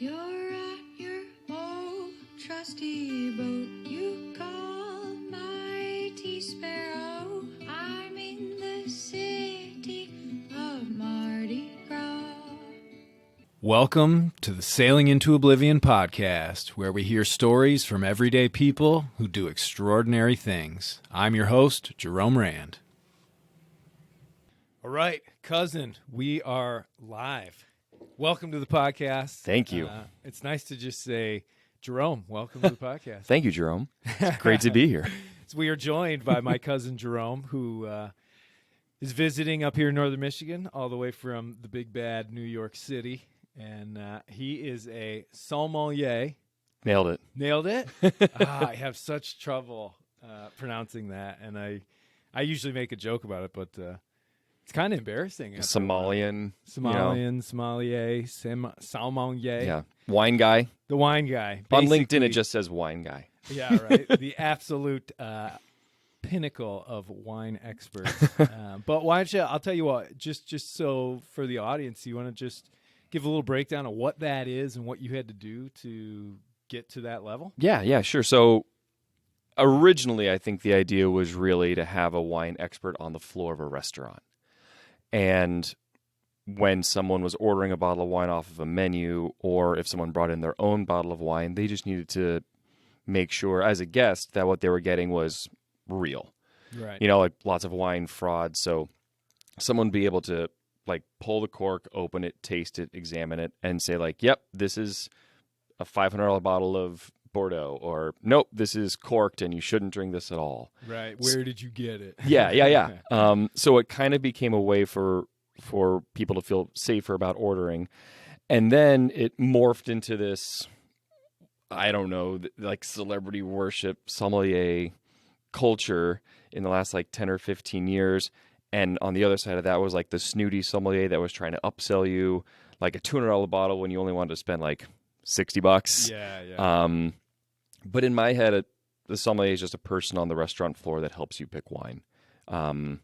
You're at your old trusty boat. You call my tea sparrow. I'm in the city of Mardi Gras. Welcome to the Sailing into Oblivion podcast, where we hear stories from everyday people who do extraordinary things. I'm your host, Jerome Rand. All right, cousin, we are live. Welcome to the podcast. Thank you. It's nice to just say, Jerome, welcome to the podcast. Thank you, Jerome. It's great to be here. So we are joined by my cousin, Jerome, who is visiting up here in northern Michigan, all the way from the big bad New York City. And he is a sommelier. Nailed it. Nailed it? I have such trouble pronouncing that, and I usually make a joke about it, but it's kind of embarrassing. Sommelier. Sommelier, sommelier. Yeah. Wine guy. The wine guy. On LinkedIn, it just says wine guy. Yeah, right. The absolute pinnacle of wine experts. But why don't you, I'll tell you what, just so for the audience, you want to just give a little breakdown of what that is and what you had to do to get to that level? Yeah, sure. So originally, I think the idea was really to have a wine expert on the floor of a restaurant. And when someone was ordering a bottle of wine off of a menu, or if someone brought in their own bottle of wine, they just needed to make sure as a guest that what they were getting was real. Right. You know, like lots of wine fraud. So someone would be able to like pull the cork, open it, taste it, examine it, and say like, yep, this is a $500 bottle of Bordeaux, or nope, this is corked and you shouldn't drink this at all. Right. Where did you get it? Yeah. So it kind of became a way for people to feel safer about ordering. And then it morphed into this, I don't know, like celebrity worship sommelier culture in the last like 10 or 15 years. And on the other side of that was like the snooty sommelier that was trying to upsell you like a $200 bottle when you only wanted to spend like $60. Yeah. But in my head, the sommelier is just a person on the restaurant floor that helps you pick wine. And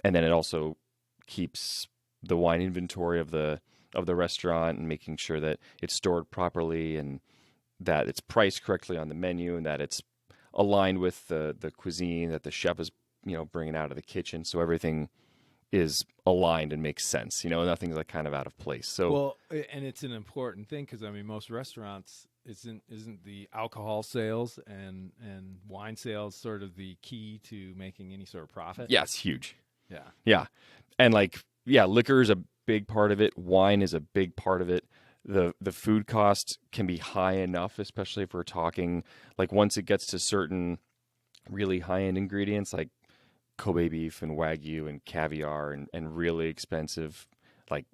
then it also keeps the wine inventory of the restaurant and making sure that it's stored properly and that it's priced correctly on the menu and that it's aligned with the cuisine that the chef is, bringing out of the kitchen. So everything is aligned and makes sense. Nothing's like kind of out of place. So well, and it's an important thing because most restaurants isn't the alcohol sales and wine sales sort of the key to making any sort of profit? Yeah, it's huge. Yeah. And liquor is a big part of it. Wine is a big part of it. The food cost can be high enough, especially if we're talking like once it gets to certain really high-end ingredients like Kobe beef and Wagyu and caviar and really expensive like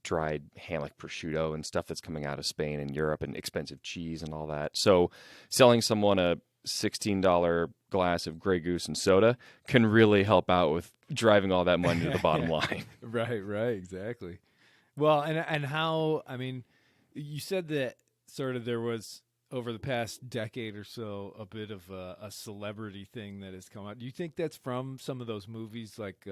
dried ham like prosciutto and stuff that's coming out of Spain and Europe and expensive cheese and all that. So selling someone a $16 glass of Grey Goose and soda can really help out with driving all that money to the bottom line. Right, exactly. Well, and how, you said that sort of there was over the past decade or so a bit of a celebrity thing that has come out. Do you think that's from some of those movies like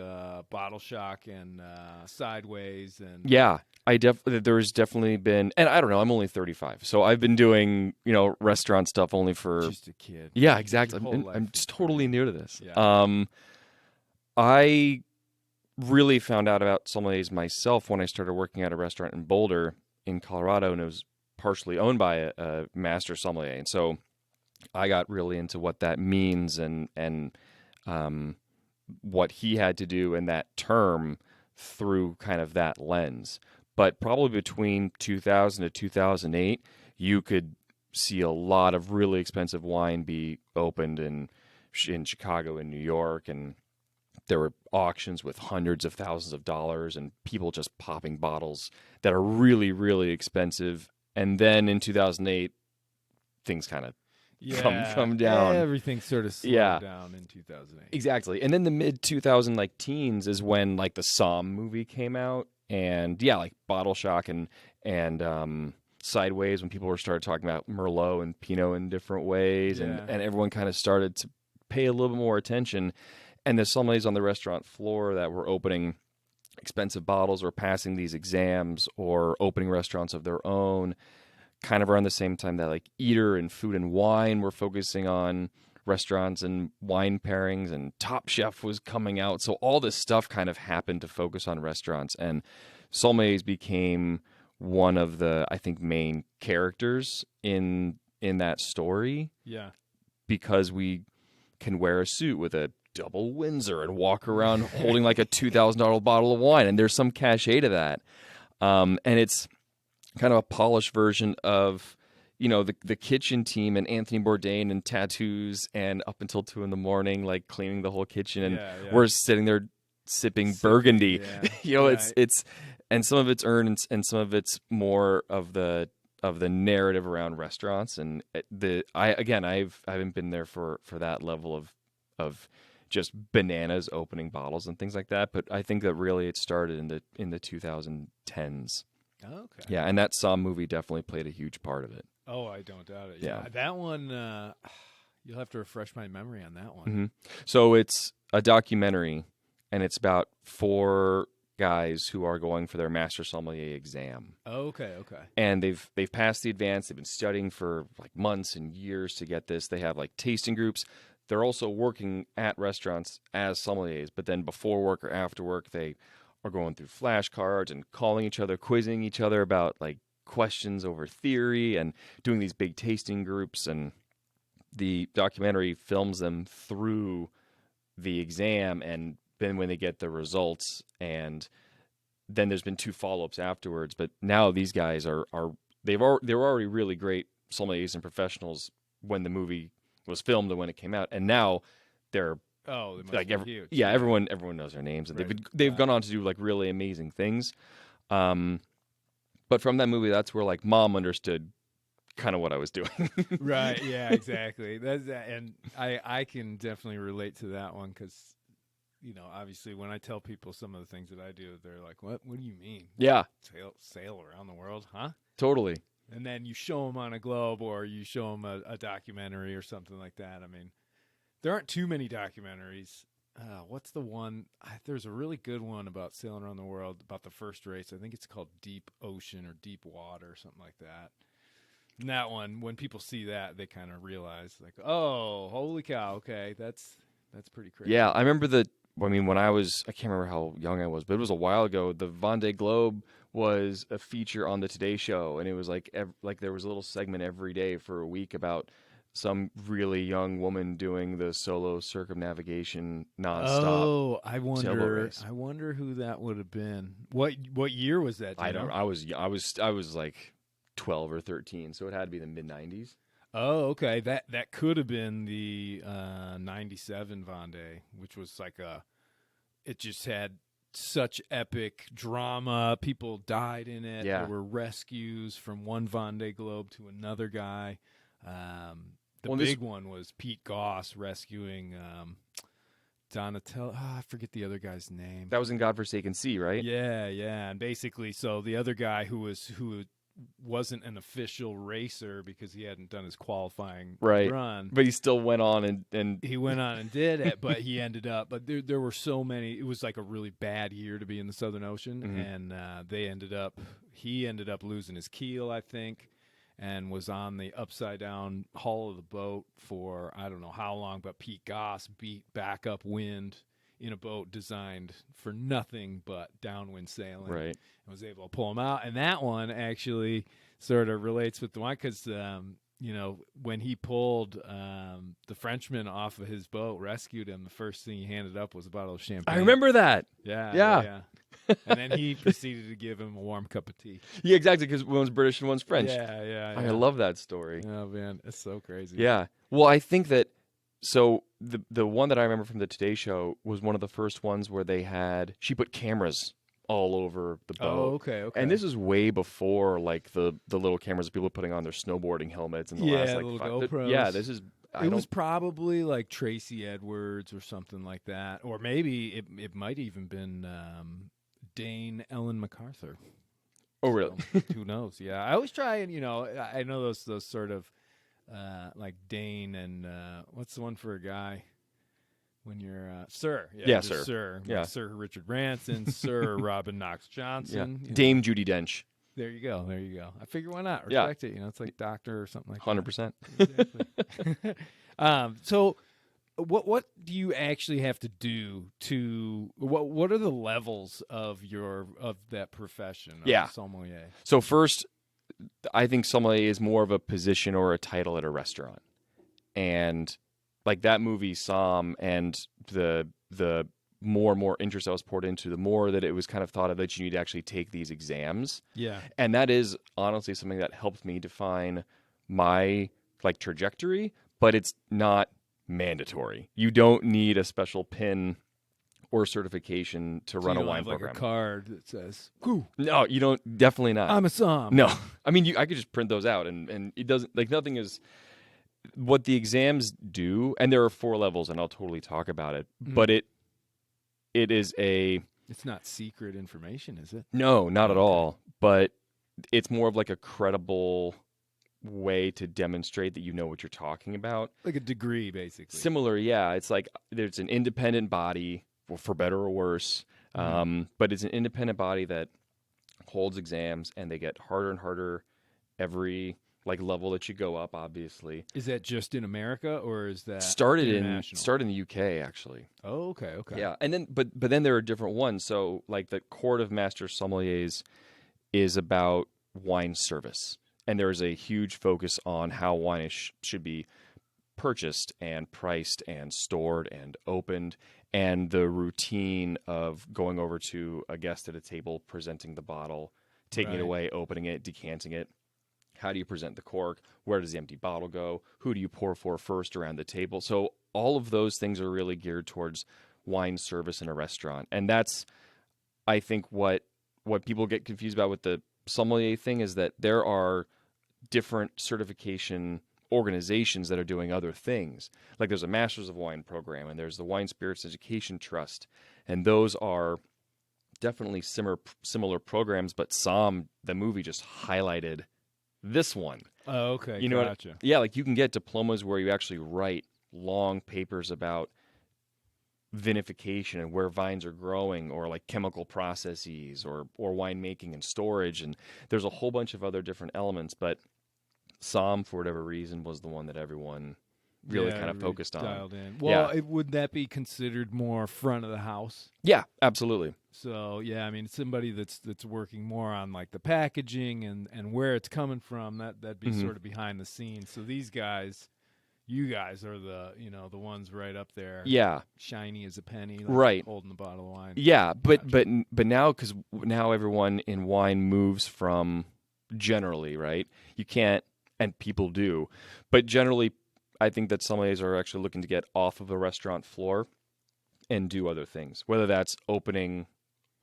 Bottle Shock and Sideways? And yeah, there's definitely been, and I don't know, I'm only 35, so I've been doing restaurant stuff only for just a kid. Yeah, exactly. I'm just totally new to this. Yeah. I really found out about sommeliers myself when I started working at a restaurant in Boulder in Colorado, and it was partially owned by a master sommelier. And so I got really into what that means and what he had to do in that term through kind of that lens. But probably between 2000 to 2008, you could see a lot of really expensive wine be opened in Chicago and New York, and there were auctions with hundreds of thousands of dollars and people just popping bottles that are really, really expensive. And then in 2008, things kind of come down. Everything sort of slowed down in 2008. Exactly. And then the mid-2000 teens is when like the Somm movie came out, and like Bottle Shock and Sideways, when people started talking about Merlot and Pinot in different ways, and everyone kind of started to pay a little bit more attention. And the sommeliers on the restaurant floor that were opening expensive bottles or passing these exams or opening restaurants of their own kind of around the same time that like Eater and Food and Wine were focusing on restaurants and wine pairings, and Top Chef was coming out. So all this stuff kind of happened to focus on restaurants, and sommeliers became one of the, I think, main characters in that story. Yeah. Because we can wear a suit with a double Windsor and walk around holding like a $2,000 bottle of wine, and there's some cachet to that. And it's kind of a polished version of, the kitchen team and Anthony Bourdain and tattoos and up until 2 a.m, like cleaning the whole kitchen, and we're sitting there sipping Burgundy. Yeah. It's and some of it's earned and some of it's more of the narrative around restaurants, and I haven't been there for that level of just bananas opening bottles and things like that, but I think that really it started in the 2010s. Okay. Yeah, and that Somm movie definitely played a huge part of it. Oh, I don't doubt it. Yeah. That one, you'll have to refresh my memory on that one. Mm-hmm. So it's a documentary, and it's about 4 guys who are going for their master sommelier exam. Okay. And they've passed the advance. They've been studying for like months and years to get this. They have like tasting groups. They're also working at restaurants as sommeliers, but then before work or after work, they are going through flashcards and calling each other, quizzing each other about like questions over theory, and doing these big tasting groups. And the documentary films them through the exam, and then when they get the results, and then there's been 2 follow-ups afterwards. But now these guys they were already really great sommeliers and professionals when the movie was filmed and when it came out, and now they're they must like be huge. Yeah, everyone knows their names, and they've gone on to do like really amazing things. But from that movie, that's where like Mom understood kind of what I was doing. Right. Yeah. Exactly. And I can definitely relate to that one, because obviously when I tell people some of the things that I do, they're like, "What? What do you mean? Yeah, sail around the world, huh?" totally. And then you show them on a globe, or you show them a documentary or something like that. I mean, there aren't too many documentaries. What's the one? There's a really good one about sailing around the world, about the first race. I think it's called Deep Ocean or Deep Water or something like that. And that one, when people see that, they kind of realize, like, oh, holy cow, okay, that's pretty crazy. Yeah, I remember when I can't remember how young I was, but it was a while ago. The Vendée Globe was a feature on the Today Show, and it was like there was a little segment every day for a week about some really young woman doing the solo circumnavigation nonstop. Oh, sailboat race. I wonder who that would have been. What year was that? I don't. I was like 12 or 13, so it had to be the mid 90s. Oh, okay. That could have been the 97 Vendée, which was like it just had such epic drama. People died in it. Yeah. There were rescues from one Vendée Globe to another guy. The big one was Pete Goss rescuing Donatello. I forget the other guy's name. That was in Godforsaken Sea, right? Yeah. And basically, so the other guy who wasn't an official racer because he hadn't done his qualifying run, but he still went on and he went on and did it. But he ended up. But there were so many. It was like a really bad year to be in the Southern Ocean, and he ended up losing his keel, I think, and was on the upside down hull of the boat for I don't know how long. But Pete Goss beat back up wind in a boat designed for nothing but downwind sailing, right, and was able to pull him out. And that one actually sort of relates with the one because when he pulled the Frenchman off of his boat, rescued him, the first thing he handed up was a bottle of champagne. I remember that. Yeah. And then he proceeded to give him a warm cup of tea. Yeah, exactly, because one's British and one's French. Yeah. I love that story. Oh man, it's so crazy. Yeah. Well, I think that so the one that I remember from the Today Show was one of the first ones where she put cameras all over the boat. Oh, okay. And this is way before like the little cameras that people are putting on their snowboarding helmets and the last like little 5. GoPros. Yeah, this is. It was probably like Tracy Edwards or something like that, or maybe it might even been Dane Ellen MacArthur. Oh, really? So, who knows? Yeah, I always try and I know those sort of like Dane and what's the one for a guy when you're Sir? Yeah, Sir. Sir. Yeah. Sir Richard Branson, Sir Robin Knox Johnson. Yeah. Dame Judi Dench. There you go. There you go. I figure why not? Yeah. Respect it. You know, it's like doctor or something like 100%. that. Exactly. So what do you actually have to do to what are the levels of that profession of Yeah. sommelier? So first, I think sommelier is more of a position or a title at a restaurant. And like that movie Somm, and the more and more interest I was poured into, the more that it was kind of thought of that you need to actually take these exams. Yeah. And that is honestly something that helped me define my like trajectory, but it's not mandatory. You don't need a special pin or certification to run you a don't wine have like program. a card that says, "Whew, No, you don't. Definitely not. I'm a somm." No, I mean, I could just print those out, and it doesn't like nothing is what the exams do. And there are 4 levels, and I'll totally talk about it. But it is It's not secret information, is it? no, not at Okay. all. But it's more of like a credible way to demonstrate that you know what you're talking about. Like a degree, basically. Similar, yeah. It's like there's an independent body, for better or worse, but it's an independent body that holds exams, and they get harder and harder every like level that you go up. Obviously, Is that just in America, or is that started international? in the UK actually. Oh, okay, okay. Yeah, and then but then there are different ones. So like the Court of Master Sommeliers is about wine service, and there is a huge focus on how wine should be purchased and priced and stored and opened, and the routine of going over to a guest at a table, presenting the bottle, taking it Right. away, opening it, decanting it. How do you present the cork? Where does the empty bottle go? Who do you pour for first around the table? So all of those things are really geared towards wine service in a restaurant. And that's, I think, what people get confused about with the sommelier thing is that there are different certification organizations that are doing other things. Like there's a Masters of Wine program, and there's the Wine Spirits Education Trust. And those are definitely similar programs, but Somm, the movie, just highlighted this one. Oh, okay. You know gotcha. Yeah, like you can get diplomas where you actually write long papers about vinification and where vines are growing, or like chemical processes, or winemaking and storage, and there's a whole bunch of other different elements, but Somm, for whatever reason, was the one that everyone really kind of focused on. Dialed in. Well, Yeah. would that be considered more front of the house? Yeah, absolutely. So yeah, I mean, somebody that's working more on like the packaging and where it's coming from. That'd be sort of behind the scenes. So these guys, you guys are the the ones right up there. Yeah, shiny as a penny, like right. holding the bottle of wine. Yeah, but Gotcha. but now, because now everyone in wine moves from generally, right? You can't, and people do, but generally, I think that sommeliers are actually looking to get off of a restaurant floor and do other things, whether that's opening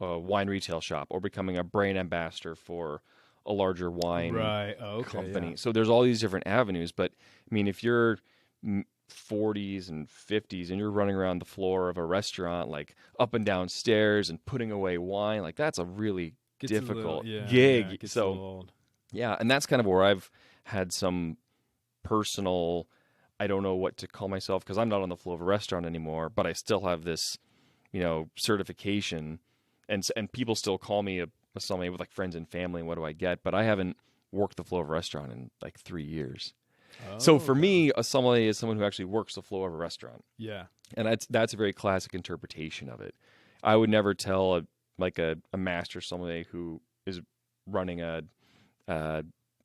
a wine retail shop or becoming a brand ambassador for a larger wine Right. Oh, okay. company. Yeah. So there's all these different avenues. But I mean, if you're 40s and 50s and you're running around the floor of a restaurant, like up and down stairs and putting away wine, like that's a really Gets a difficult little, yeah, gig. Yeah, it gets a So little old. yeah, and that's kind of where I've had some personal, I don't know what to call myself because I'm not on the floor of a restaurant anymore, but I still have this, certification, and people still call me a sommelier with like friends and family, and what do I get? But I haven't worked the floor of a restaurant in like 3 years. So for okay. me, a sommelier is someone who actually works the floor of a restaurant, Yeah. and that's a very classic interpretation of it. I would never tell a master sommelier who is running a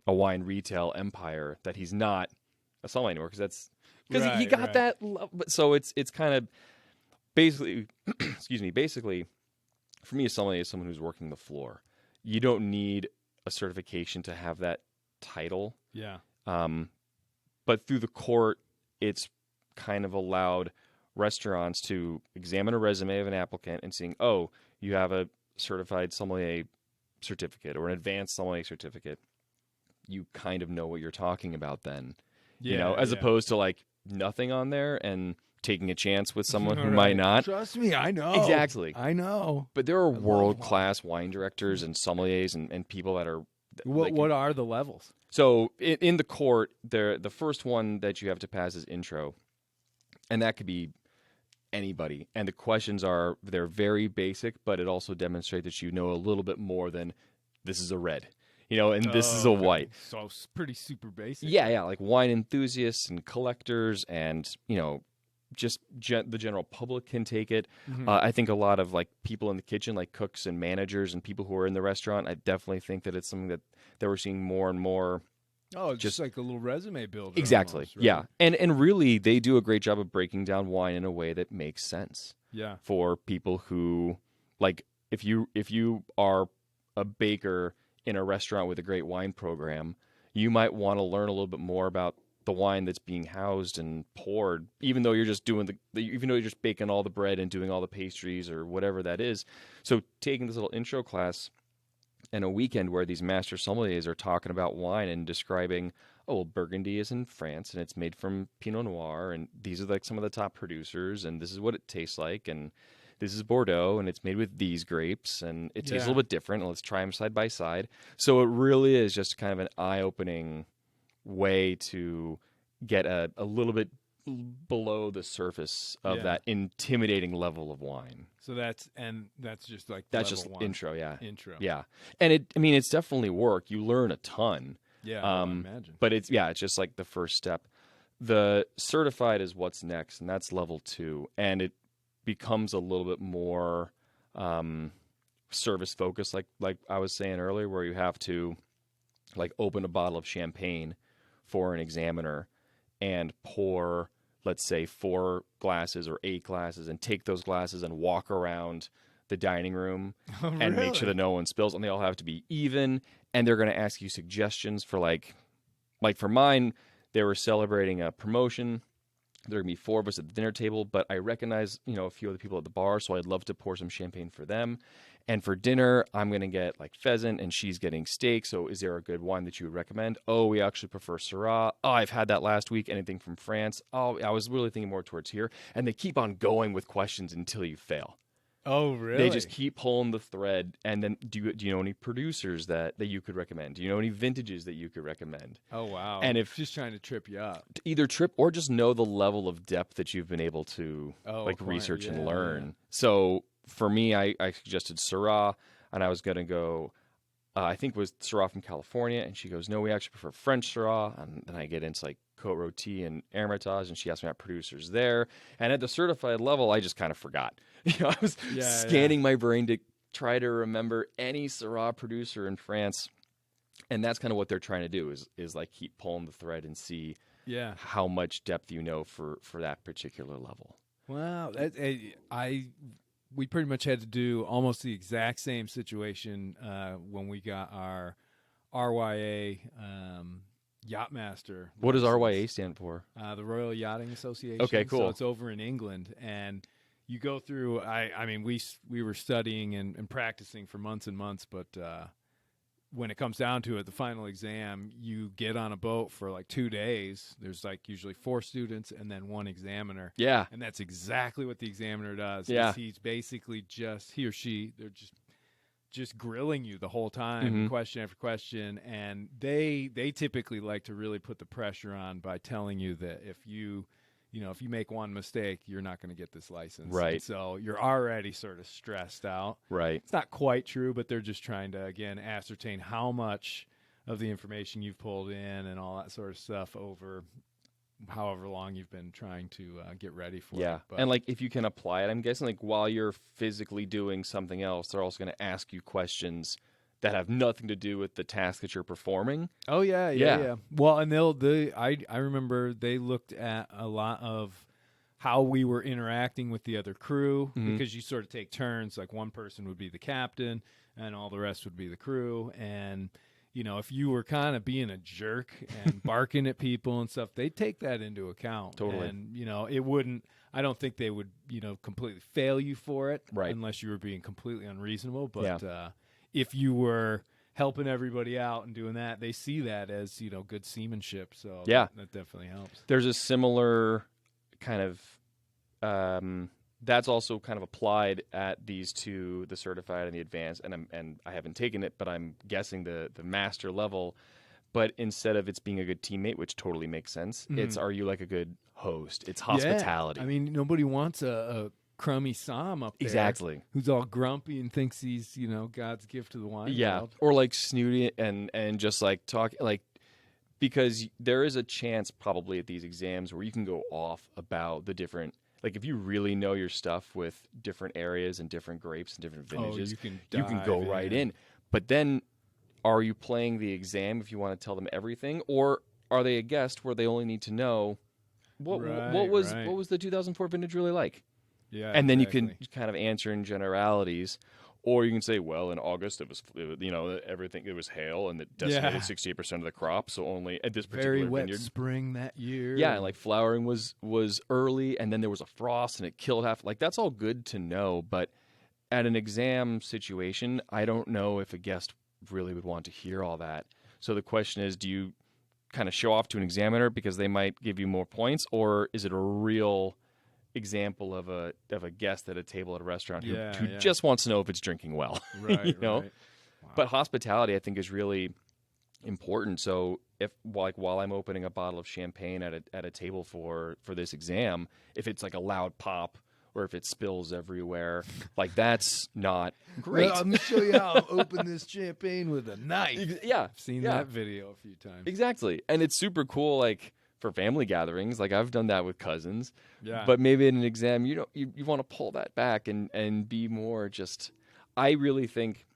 wine retail empire that he's not a sommelier anymore, because he got right. that. But so it's kind of basically, excuse me, basically for me, a sommelier is someone who's working the floor. You don't need a certification to have that title. Yeah. But through the court, it's kind of allowed restaurants to examine a resume of an applicant and seeing, oh, you have a certified sommelier certificate or an advanced sommelier certificate. You kind of know what you're talking about then, as opposed to like nothing on there and taking a chance with someone who might not. Trust me, I know. Exactly. I know. But there are world-class wine directors and sommeliers and people that are... What are the levels? So in the court, the first one that you have to pass is intro, and that could be anybody. And the questions they're very basic, but it also demonstrates that you know a little bit more than this is a red. and this is a Okay. white. So it's pretty super basic. Yeah, like wine enthusiasts and collectors and, just the general public can take it. I think a lot of like people in the kitchen, like cooks and managers and people who are in the restaurant, I definitely think that it's something that we're seeing more and more. Oh, just like a little resume builder. Exactly. Almost, right? Yeah. And really they do a great job of breaking down wine in a way that makes sense Yeah. for people who, like, if you are a baker in a restaurant with a great wine program, you might want to learn a little bit more about the wine that's being housed and poured, even though you're just baking all the bread and doing all the pastries or whatever that is. So taking this little intro class and a weekend where these master sommeliers are talking about wine and describing, oh, well, Burgundy is in France and it's made from Pinot Noir, and these are like some of the top producers, and this is what it tastes like, and this is Bordeaux, and it's made with these grapes, and it tastes a little bit different, and let's try them side by side. So it really is just kind of an eye-opening way to get a little bit below the surface of that intimidating level of wine. So that's just like that's level just one. intro, Intro. yeah. And it's definitely work. You learn a ton. Yeah, I imagine. But it's just like the first step. The certified is what's next, and that's level 2, and it becomes a little bit more service focused, like I was saying earlier, where you have to like open a bottle of champagne for an examiner and pour, let's say, 4 glasses or 8 glasses, and take those glasses and walk around the dining room and make sure that no one spills, and they all have to be even, and they're going to ask you suggestions for like for mine, they were celebrating a promotion. There are going to be 4 of us at the dinner table, but I recognize, a few other people at the bar, so I'd love to pour some champagne for them. And for dinner, I'm going to get like pheasant, and she's getting steak. So is there a good wine that you would recommend? Oh, we actually prefer Syrah. Oh, I've had that last week. Anything from France? Oh, I was really thinking more towards here. And they keep on going with questions until you fail. Oh, really? They just keep pulling the thread. And then do you know any producers that you could recommend? Do you know any vintages that you could recommend? Oh, wow. And if just trying to trip you up. Either trip or just know the level of depth that you've been able to research and learn. Yeah. So for me, I suggested Syrah, and I was going to go, I think it was Syrah from California, and she goes, no, we actually prefer French Syrah. And then I get into like Côte Rôtie and Hermitage, and she asked me about producers there. And at the certified level, I just kind of forgot. I was scanning my brain to try to remember any Syrah producer in France. And that's kind of what they're trying to do is like keep pulling the thread and see how much depth you know for that particular level. Wow. We pretty much had to do almost the exact same situation when we got our RYA Yachtmaster. What does license. RYA stand for? The Royal Yachting Association. Okay, cool. So it's over in England, and you go through. I mean, we were studying and practicing for months and months, but when it comes down to it, the final exam, you get on a boat for like 2 days. There's like usually 4 students and then 1 examiner. Yeah. And that's exactly what the examiner does. Yeah. He's basically he or she, they're just grilling you the whole time, question after question. And they typically like to really put the pressure on by telling you that if you make one mistake, you're not going to get this license. Right. And so you're already sort of stressed out. Right. It's not quite true, but they're just trying to, again, ascertain how much of the information you've pulled in and all that sort of stuff over however long you've been trying to get ready for it. But, and like if you can apply it, I'm guessing like while you're physically doing something else, they're also going to ask you questions that have nothing to do with the task that you're performing. Oh yeah. Well, and I remember they looked at a lot of how we were interacting with the other crew because you sort of take turns. Like one person would be the captain, and all the rest would be the crew. And if you were kind of being a jerk and barking at people and stuff, they'd take that into account. Totally. And it wouldn't. I don't think they would completely fail you for it, right? Unless you were being completely unreasonable. But if you were helping everybody out and doing that, they see that as, good seamanship. So that definitely helps. There's a similar kind of, that's also kind of applied at these two, the certified and the advanced, and I haven't taken it, but I'm guessing the master level. But instead of it's being a good teammate, which totally makes sense, it's are you like a good host? It's hospitality. Yeah. I mean, nobody wants a crummy som up there. Exactly. Who's all grumpy and thinks he's, God's gift to the wine world. Or like snooty and just like talk like, because there is a chance probably at these exams where you can go off about the different, like if you really know your stuff with different areas and different grapes and different vintages, you can go right in. But then are you playing the exam if you want to tell them everything, or are they a guest where they only need to know what was the 2004 vintage really like? Yeah. And then you can kind of answer in generalities. Or you can say, well, in August it was everything. It was hail and it decimated 68% of the crop. So only at this particular very wet vineyard. spring that year. Yeah, and like flowering was early, and then there was a frost and it killed half. Like that's all good to know, but at an exam situation, I don't know if a guest really would want to hear all that. So the question is, do you kind of show off to an examiner because they might give you more points, or is it a real example of a guest at a table at a restaurant who just wants to know if it's drinking well? Right, Wow. But But hospitality, I think, is really important. So if while I'm opening a bottle of champagne at a table for this exam, if it's like a loud pop or if it spills everywhere, like that's not great. Well, I'm going to show you how I open this champagne with a knife. Yeah. I've seen that video a few times. Exactly. And it's super cool, like for family gatherings. Like I've done that with cousins. Yeah. But maybe in an exam, you want to pull that back and be more just. I really think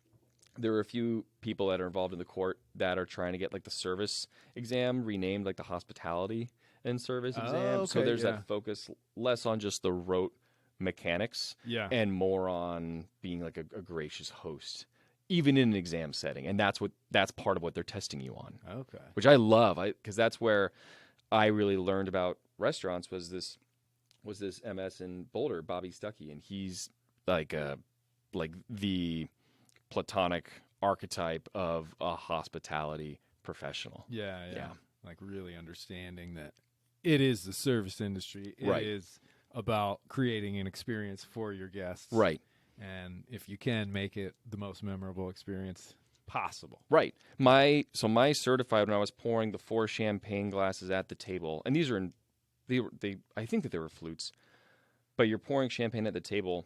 there are a few people that are involved in the court that are trying to get like the service exam renamed like the hospitality and service exam. So there's that focus less on just the rote mechanics and more on being like a gracious host, even in an exam setting. And that's part of what they're testing you on. Okay. Which I love, because that's where I really learned about restaurants was this MS in Boulder, Bobby Stuckey, and he's like the platonic archetype of a hospitality professional. Yeah. Like really understanding that it is the service industry. It is about creating an experience for your guests. Right. And if you can make it the most memorable experience possible. Right. My certified, when I was pouring the 4 champagne glasses at the table, and these are I think that they were flutes, but you're pouring champagne at the table,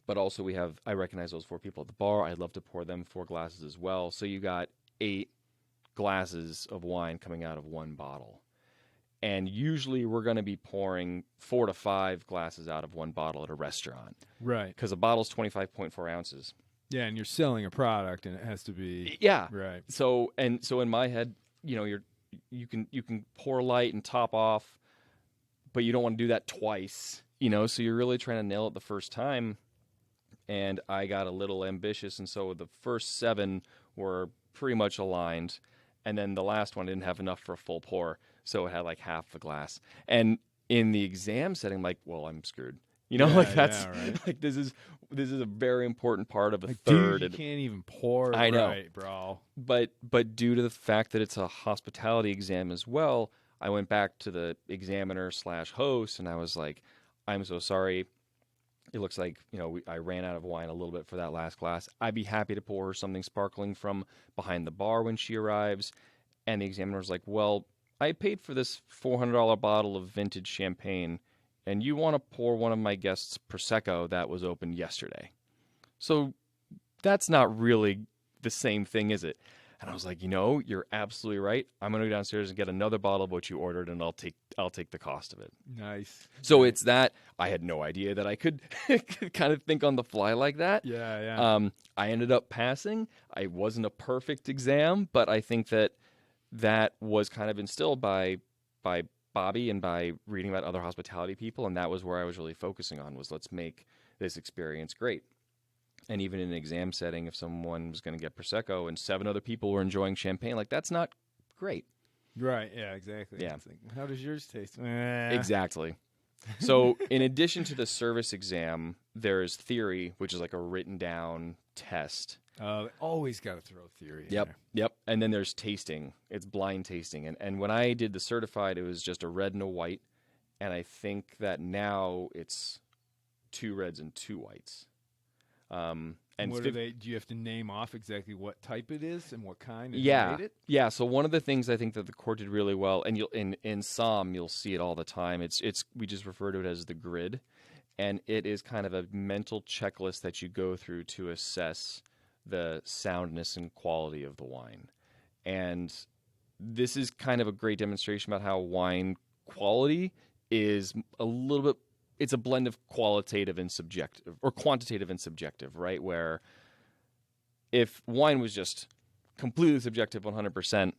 but also I recognize those 4 people at the bar. I'd love to pour them 4 glasses as well. So you got 8 glasses of wine coming out of 1 bottle. And usually we're going to be pouring 4 to 5 glasses out of 1 bottle at a restaurant. Right. Because a bottle's 25.4 ounces. Yeah, and you're selling a product, and it has to be right. So in my head, you can pour light and top off, but you don't want to do that twice. So you're really trying to nail it the first time. And I got a little ambitious, and so the first 7 were pretty much aligned, and then the last one didn't have enough for a full pour, so it had like half the glass. And in the exam setting, I'm like, well, I'm screwed. That's like this is a very important part of a third. Dude, you can't even pour. I know, right, bro. But due to the fact that it's a hospitality exam as well, I went back to the examiner/host, and I was like, I'm so sorry. It looks like, I ran out of wine a little bit for that last glass. I'd be happy to pour her something sparkling from behind the bar when she arrives. And the examiner was like, well, I paid for this $400 bottle of vintage champagne, and you want to pour one of my guests' Prosecco that was opened yesterday. So that's not really the same thing, is it? And I was like, you're absolutely right. I'm going to go downstairs and get another bottle of what you ordered, and I'll take the cost of it. Nice. So it's that. I had no idea that I could kind of think on the fly like that. Yeah. I ended up passing. I wasn't a perfect exam, but I think that was kind of instilled by Bobby and by reading about other hospitality people, and that was where I was really focusing on, was let's make this experience great. And even in an exam setting, if someone was going to get Prosecco and 7 other people were enjoying champagne, like that's not great. Right, yeah, exactly. Yeah. It's like, how does yours taste? Exactly. So in addition to the service exam, there's theory, which is like a written down test. Always got to throw theory in there. Yep. And then there's tasting. It's blind tasting. And when I did the certified, it was just a red and a white. And I think that now it's 2 reds and 2 whites. And what do you have to name off exactly what type it is and what kind? And rate it? Yeah. So one of the things I think that the court did really well, and in Somm you'll see it all the time. It's we just refer to it as the grid, and it is kind of a mental checklist that you go through to assess the soundness and quality of the wine. And this is kind of a great demonstration about how wine quality is a little bit, it's a blend of qualitative and subjective, or quantitative and subjective, right? Where if wine was just completely subjective 100%,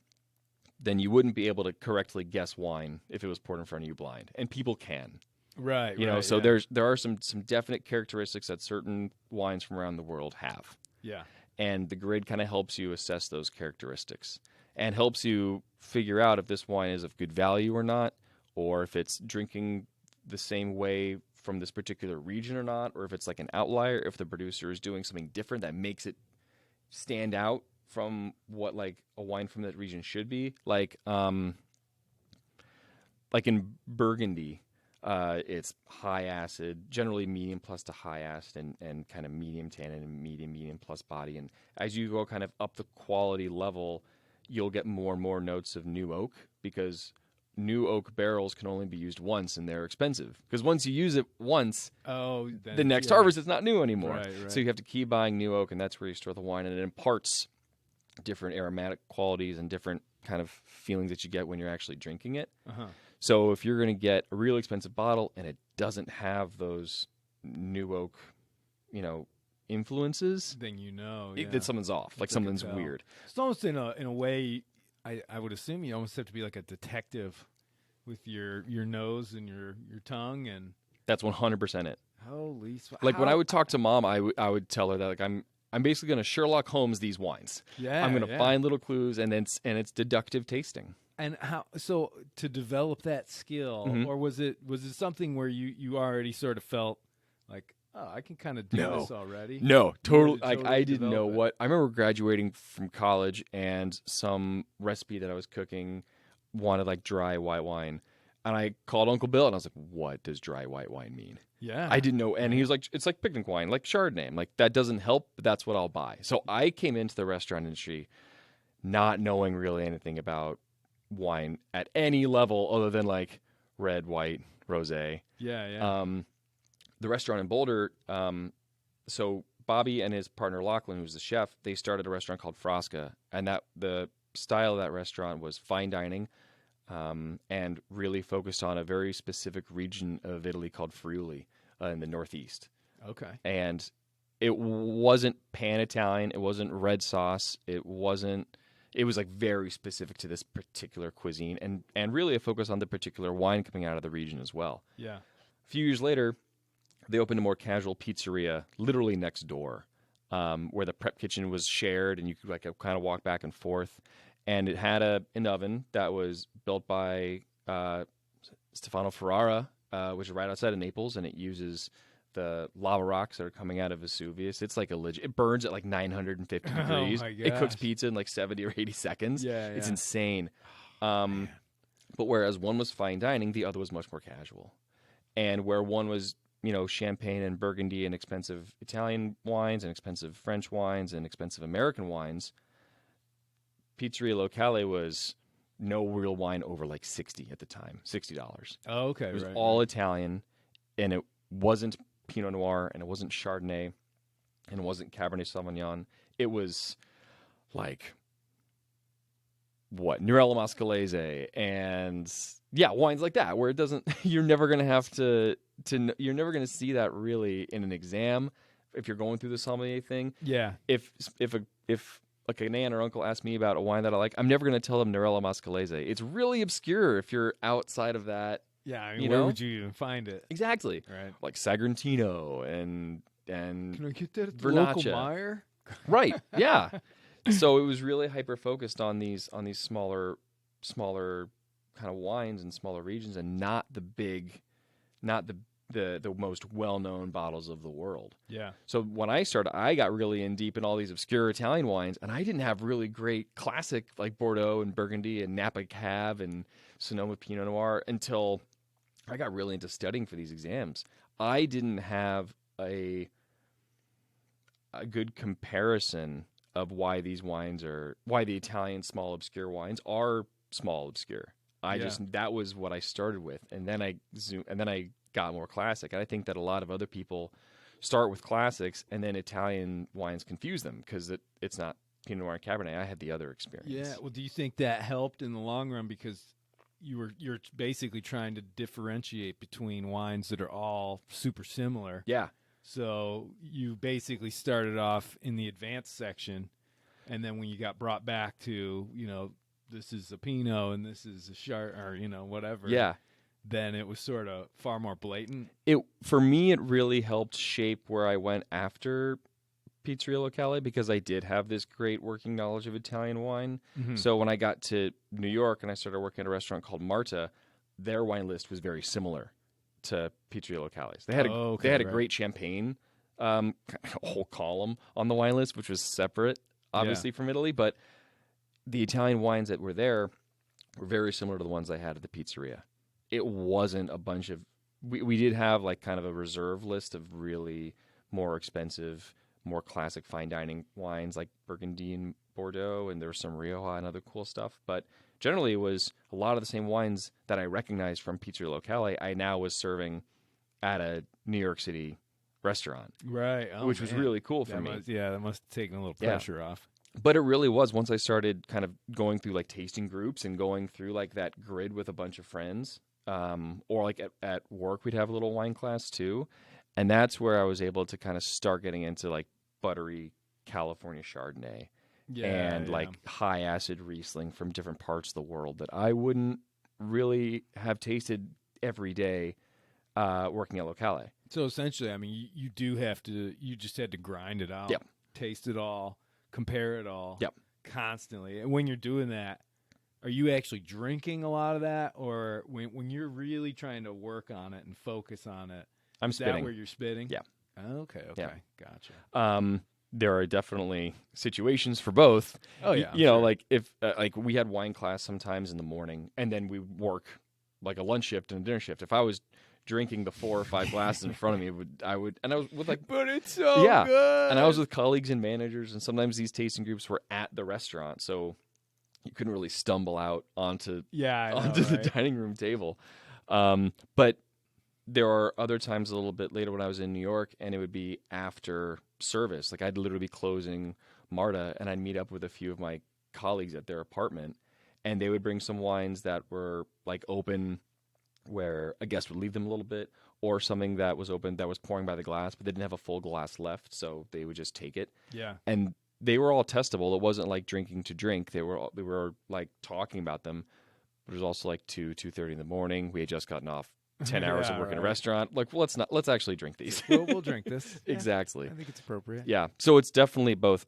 then you wouldn't be able to correctly guess wine if it was poured in front of you blind. And people can. Right. You know, right, so yeah. there are some definite characteristics that certain wines from around the world have. Yeah. And the grid kind of helps you assess those characteristics and helps you figure out if this wine is of good value or not, or if it's drinking the same way from this particular region or not, or if it's like an outlier, if the producer is doing something different that makes it stand out from what like a wine from that region should be. Like in Burgundy, it's high acid, generally medium plus to high acid, and kind of medium tannin and medium plus body. And as you go kind of up the quality level, you'll get more and more notes of new oak, because new oak barrels can only be used once, and they're expensive. Because once you use it once, Then, the next harvest it's not new anymore. Right. So you have to keep buying new oak, and that's where you store the wine, and it imparts different aromatic qualities and different kind of feelings that you get when you're actually drinking it. Uh-huh. So if you're going to get a real expensive bottle and it doesn't have those new oak, influences, Then that something's off. Like I can something's tell. weird. It's almost in a way, I would assume you almost have to be like a detective with your nose and your tongue, and That's 100% it. holy Like when I would talk to Mom, I would tell her that like I'm basically going to Sherlock Holmes these wines. Yeah, I'm going to find little clues, and it's deductive tasting. And how so to develop that skill, Mhm. or was it something where you already sort of felt like, oh, I can kind of do No. this already? No, totally. to Like totally I didn't know develop it. what. I remember graduating from college, and some recipe that I was cooking wanted like dry white wine, and I called Uncle Bill, and I was like, "What does dry white wine mean?" Yeah, I didn't know, and he was like, "It's like picnic wine, like Chardonnay." I'm like, that doesn't help, but that's what I'll buy. So I came into the restaurant industry not knowing really anything about wine at any level other than like red, white, rosé. yeah. The restaurant in Boulder, so Bobby and his partner Lachlan, who's the chef, they started a restaurant called Frasca, and that the style of that restaurant was fine dining, and really focused on a very specific region of Italy called Friuli in the northeast. Okay. And it wasn't pan-Italian, it wasn't red sauce, it was like very specific to this particular cuisine, and really a focus on the particular wine coming out of the region as well. Yeah. A few years later, they opened a more casual pizzeria literally next door, where the prep kitchen was shared, and you could like kind of walk back and forth. And it had an oven that was built by Stefano Ferrara, which is right outside of Naples, and it uses the lava rocks that are coming out of Vesuvius. It's like it burns at like 950 degrees. my It cooks gosh. pizza in like 70 or 80 seconds. Yeah, It's yeah. insane. But whereas one was fine dining, the other was much more casual. And where one was, champagne and Burgundy and expensive Italian wines and expensive French wines and expensive American wines, Pizzeria Locale was no real wine over like 60 at the time, $60. Oh, okay. It was right, all right. Italian, and it wasn't Pinot Noir, and it wasn't Chardonnay, and it wasn't Cabernet Sauvignon. It was like Noel Mascalese, and wines like that, where it doesn't. You're never gonna have to. You're never gonna see that really in an exam if you're going through the sommelier thing. Yeah. If like an aunt or uncle asks me about a wine that I like, I'm never going to tell them Noel Mascalese. It's really obscure if you're outside of that. Yeah. I mean, You where know? would you even find it? Exactly. Right. Like Sagrantino and Can I get that at the Vernaccia. local Meyer? right. Yeah. So it was really hyper focused on these smaller kind of wines and smaller regions, and not the most well-known bottles of the world. Yeah. So when I started, I got really in deep in all these obscure Italian wines, and I didn't have really great classic like Bordeaux and Burgundy and Napa Cab and Sonoma Pinot Noir until I got really into studying for these exams. I didn't have a good comparison of why the Italian small obscure wines are small obscure. That was what I started with, and then I got more classic. And I think that a lot of other people start with classics, and then Italian wines confuse them because it's not Pinot Noir and Cabernet. I had the other experience. Yeah. Well, do you think that helped in the long run because you're basically trying to differentiate between wines that are all super similar? Yeah. So you basically started off in the advanced section, and then when you got brought back to, this is a Pinot and this is a Chard or, whatever. Yeah. Then it was sort of far more blatant. For me, it really helped shape where I went after Pizzeria Locale because I did have this great working knowledge of Italian wine. Mm-hmm. So when I got to New York and I started working at a restaurant called Marta, their wine list was very similar to Pizzeria Locale's. They had a great champagne whole column on the wine list, which was separate, obviously, from Italy. But the Italian wines that were there were very similar to the ones I had at the pizzeria. It wasn't a bunch of... We did have like kind of a reserve list of really more expensive, more classic fine dining wines like Burgundy and Bordeaux, and there was some Rioja and other cool stuff. But generally, it was a lot of the same wines that I recognized from Pizzeria Locale I now was serving at a New York City restaurant. Right. Which was really cool for that me. That must have taken a little pressure off. But it really was once I started kind of going through like tasting groups and going through like that grid with a bunch of friends. Or like at work, we'd have a little wine class too. And that's where I was able to kind of start getting into like buttery California Chardonnay and like high acid Riesling from different parts of the world that I wouldn't really have tasted every day working at Locale. So essentially, I mean, you just had to grind it out, taste it all, compare it all constantly. And when you're doing that, are you actually drinking a lot of that? Or when you're really trying to work on it and focus on it, I'm spitting. That where you're spitting? Yeah. Okay. Yeah. Gotcha. There are definitely situations for both. Oh yeah. You know, like if like we had wine class sometimes in the morning, and then we work like a lunch shift and a dinner shift. If I was drinking the 4 or 5 glasses in front of me, I was with like, but it's so good. And I was with colleagues and managers, and sometimes these tasting groups were at the restaurant, so you couldn't really stumble out onto the dining room table. But there are other times a little bit later when I was in New York, and it would be after service. Like I'd literally be closing Marta, and I'd meet up with a few of my colleagues at their apartment, and they would bring some wines that were like open, where a guest would leave them a little bit, or something that was open that was pouring by the glass, but they didn't have a full glass left, so they would just take it. Yeah. And they were all testable. It wasn't like drinking to drink. We were like talking about them. It was also like 2:30 in the morning. We had just gotten off 10 hours of work in a restaurant. Like, well, let's actually drink these. We'll drink this. Exactly. I think it's appropriate. Yeah. So it's definitely both.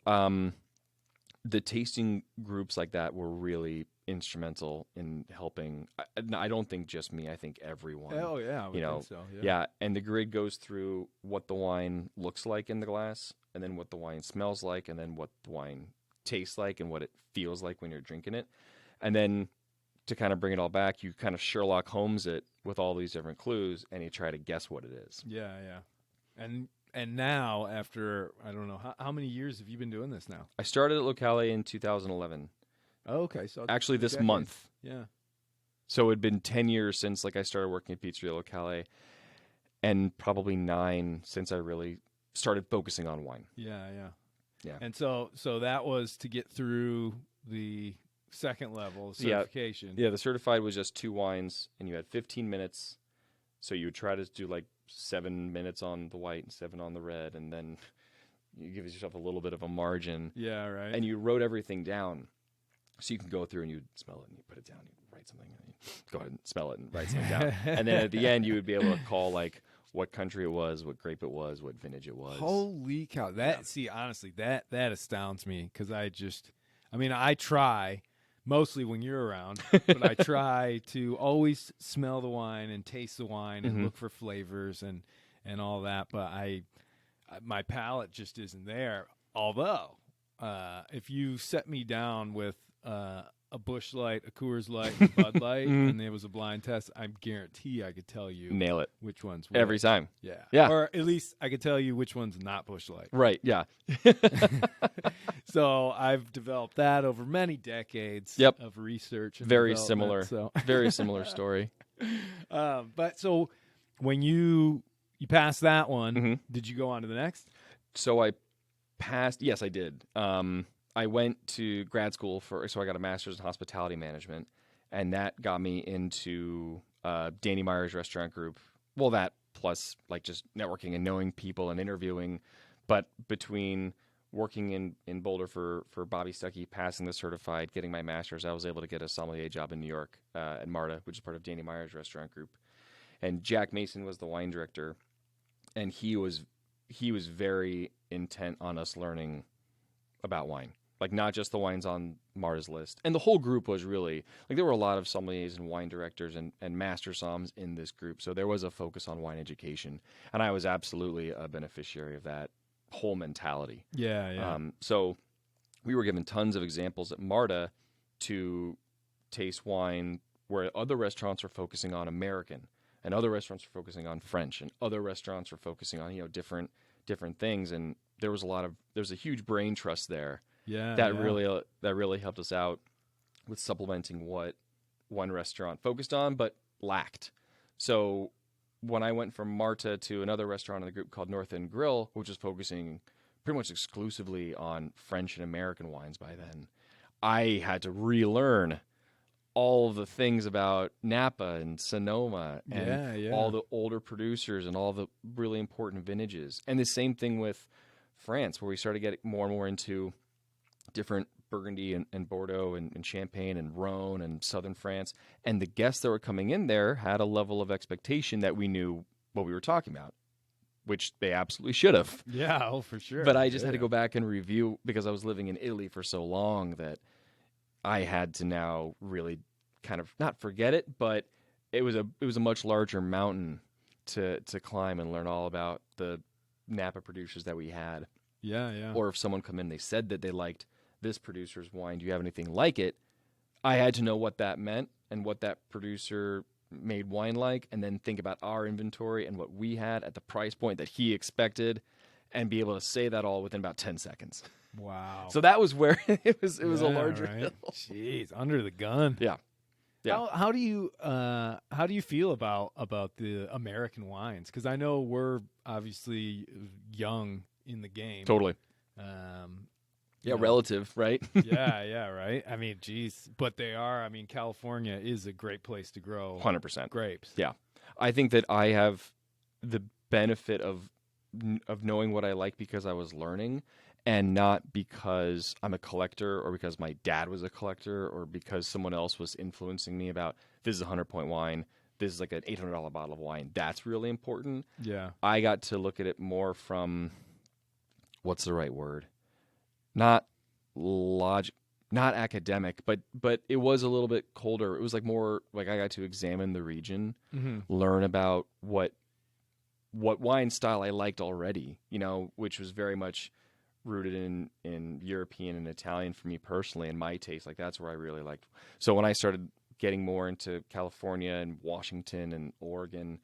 The tasting groups like that were really instrumental in helping. I don't think just me. I think everyone. Oh yeah. You know. So, yeah. And the grid goes through what the wine looks like in the glass, and then what the wine smells like, and then what the wine tastes like, and what it feels like when you're drinking it, and then to kind of bring it all back, you kind of Sherlock Holmes it with all these different clues, and you try to guess what it is. Yeah, yeah. And now, after, I don't know, how many years have you been doing this now? I started at Locale in 2011. Oh, okay. So actually this month. Yeah. So it had been 10 years since like I started working at Pizzeria Locale, and probably 9 since I really started focusing on wine. Yeah, yeah. Yeah. And so that was to get through the second level of certification. Yeah, the certified was just 2 wines, and you had 15 minutes. So you would try to do like 7 minutes on the white and 7 on the red, and then you give yourself a little bit of a margin. Yeah, right. And you wrote everything down. So you can go through and you smell it and you put it down, you write something, and you go ahead and smell it and write something down. And then at the end, you would be able to call like what country it was, what grape it was, what vintage it was. Holy cow. See, honestly, that astounds me, because I try, mostly when you're around, but I try to always smell the wine and taste the wine and look for flavors and all that, but my palate just isn't there. Although, if you set me down with a Busch Light, a Coors Light, and a Bud Light, and there was a blind test, I guarantee I could tell you Nail it. which one's Every which. time. Yeah. Yeah. Or at least I could tell you which one's not Busch Light. Right. Yeah. So I've developed that over many decades Yep. of research. And Very development, similar. So. Very similar story. But so when you passed that one, Mhm. did you go on to the next? So I passed. Yes, I did. I went to grad school so I got a master's in hospitality management, and that got me into Danny Meyer's restaurant group. Well, that plus like just networking and knowing people and interviewing. But between working in Boulder for Bobby Stuckey, passing the certified, getting my master's, I was able to get a sommelier job in New York at Marta, which is part of Danny Meyer's restaurant group. And Jack Mason was the wine director, and he was very intent on us learning about wine. Like, not just the wines on Marta's list. And the whole group was really, like, there were a lot of sommeliers and wine directors and master somms in this group. So there was a focus on wine education. And I was absolutely a beneficiary of that whole mentality. Yeah. So we were given tons of examples at Marta to taste wine where other restaurants were focusing on American, and other restaurants were focusing on French, and other restaurants were focusing on, different things. And there was a huge brain trust there. Yeah. That really helped us out with supplementing what one restaurant focused on but lacked. So when I went from Marta to another restaurant in the group called North End Grill, which was focusing pretty much exclusively on French and American wines by then, I had to relearn all of the things about Napa and Sonoma and all the older producers and all the really important vintages. And the same thing with France, where we started getting more and more into different Burgundy and Bordeaux and Champagne and Rhone and Southern France. And the guests that were coming in there had a level of expectation that we knew what we were talking about, which they absolutely should have. Yeah, for sure. But I just had to go back and review, because I was living in Italy for so long that I had to now really kind of not forget it, but it was a much larger mountain to climb and learn all about the Napa producers that we had. Yeah. Or if someone come in, they said that they liked this producer's wine, do you have anything like it? I had to know what that meant and what that producer made wine like, and then think about our inventory and what we had at the price point that he expected, and be able to say that all within about 10 seconds. Wow. So that was where it was a larger hill. Jeez, under the gun. Yeah. How do you feel about the American wines? Because I know we're obviously young in the game. Totally. Relative, right? yeah, right. I mean, geez, but they are. I mean, California is a great place to grow 100% grapes. Yeah, I think that I have the benefit of knowing what I like because I was learning, and not because I'm a collector or because my dad was a collector or because someone else was influencing me about this is a 100-point wine, this is like an $800 bottle of wine. That's really important. Yeah, I got to look at it more from, what's the right word? Not logic, not academic, but it was a little bit colder. It was like more like I got to examine the region, learn about what wine style I liked already, which was very much rooted in European and Italian for me personally, and my taste. Like, that's where I really liked. So when I started getting more into California and Washington and Oregon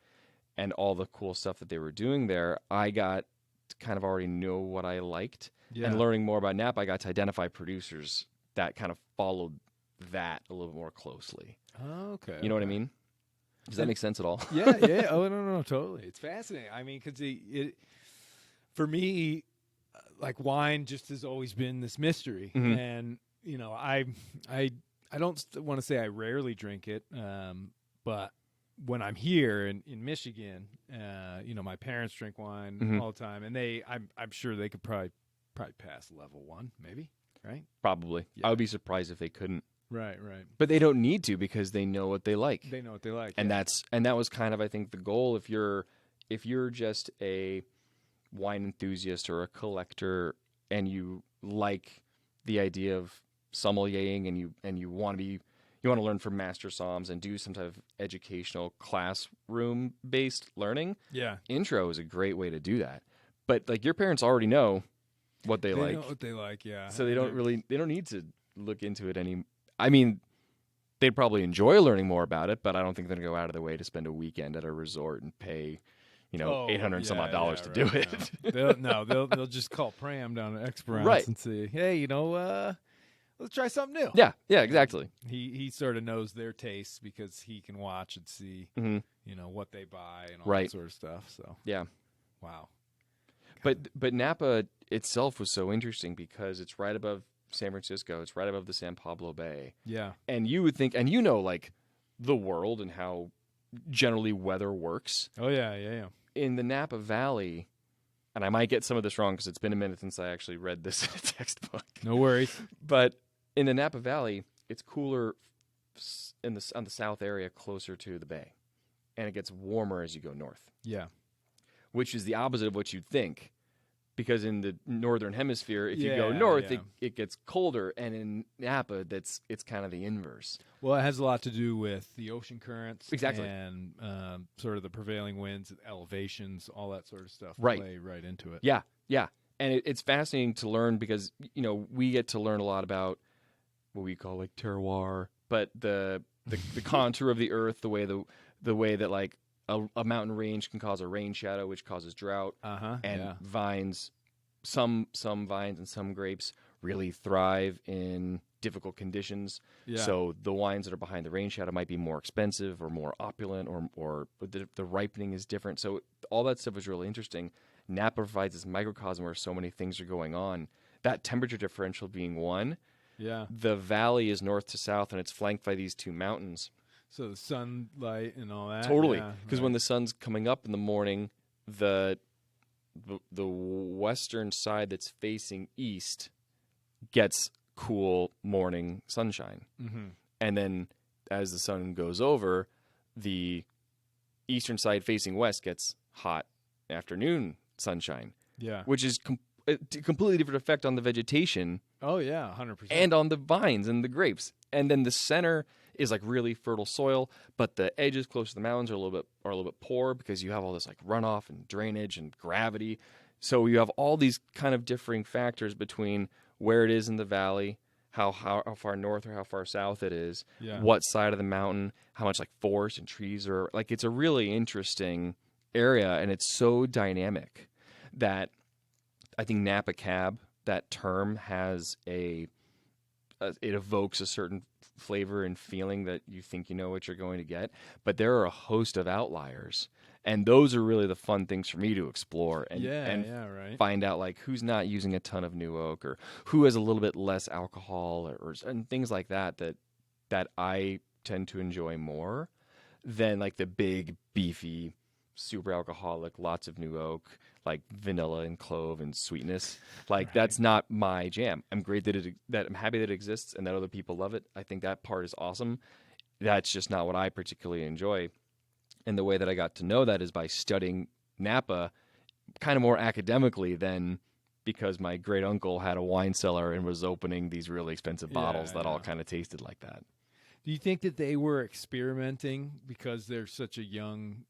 and all the cool stuff that they were doing there, I got to kind of already know what I liked. Yeah. And learning more about Napa, I got to identify producers that kind of followed that a little bit more closely. Oh, okay. You know what I mean? Does that make sense at all? Yeah. Oh, no, totally. It's fascinating. I mean, because it for me, like, wine just has always been this mystery, and I don't want to say I rarely drink it, but when I'm here in Michigan, my parents drink wine all the time, and I'm sure they could probably pass level 1, maybe, right? Probably. Yeah. I would be surprised if they couldn't. Right. But they don't need to, because they know what they like. And that was kind of, I think, the goal. If you're just a wine enthusiast or a collector and you like the idea of sommeliering and you want to learn from master somms and do some type of educational classroom based learning, intro is a great way to do that. But like, your parents already know what they like. Know what they like, yeah. So they don't need to look into it any. I mean, they'd probably enjoy learning more about it, but I don't think they're going to go out of their way to spend a weekend at a resort and pay, $800 and some odd dollars to do it. They'll just call Pram down at Esperance Right. and say, hey, let's try something new. Yeah, exactly. He sort of knows their tastes because he can watch and see, what they buy and all Right. that sort of stuff. So Yeah. wow. But Napa itself was so interesting because it's right above San Francisco. It's right above the San Pablo Bay. Yeah. And you would think, and like the world and how generally weather works. Oh yeah. In the Napa Valley, and I might get some of this wrong because it's been a minute since I actually read this in a textbook. No worries. But in the Napa Valley, it's cooler on the south area closer to the bay. And it gets warmer as you go north. Yeah. Which is the opposite of what you'd think. Because in the northern hemisphere, if you go north, it gets colder. And in Napa, it's kind of the inverse. Well, it has a lot to do with the ocean currents. Exactly. And sort of the prevailing winds, elevations, all that sort of stuff Right. play right into it. Yeah. And it's fascinating to learn because, we get to learn a lot about what we call like terroir, but the contour of the earth, the way that like a mountain range can cause a rain shadow, which causes drought, and vines. Some vines and some grapes really thrive in difficult conditions. Yeah. So the wines that are behind the rain shadow might be more expensive or more opulent, or the ripening is different. So all that stuff is really interesting. Napa provides this microcosm where so many things are going on. That temperature differential being one. Yeah. The valley is north to south, and it's flanked by these two mountains. So the sunlight and all that. Totally, Yeah, because when the sun's coming up in the morning, the western side that's facing east gets cool morning sunshine, and then as the sun goes over, the eastern side facing west gets hot afternoon sunshine. Yeah. Which is a completely different effect on the vegetation. Oh yeah, 100%. And on the vines and the grapes. And then the center is like really fertile soil, but the edges close to the mountains are a little bit poor because you have all this like runoff and drainage and gravity. So you have all these kind of differing factors between where it is in the valley, how far north or how far south it is, what side of the mountain, how much like forest and trees are. Like it's a really interesting area, and it's so dynamic that I think Napa Cab, that term, has it evokes a certain flavor and feeling that you think you know what you're going to get. But there are a host of outliers, and those are really the fun things for me to explore and right. find out like who's not using a ton of new oak or who has a little bit less alcohol and things like that I tend to enjoy more than like the big beefy super alcoholic, lots of new oak, like vanilla and clove and sweetness. Like that's not my jam. I'm great that I'm happy that it exists and that other people love it. I think that part is awesome. That's just not what I particularly enjoy. And the way that I got to know that is by studying Napa kind of more academically than because my great uncle had a wine cellar and was opening these really expensive bottles that all kind of tasted like that. Do you think that they were experimenting because they're such a young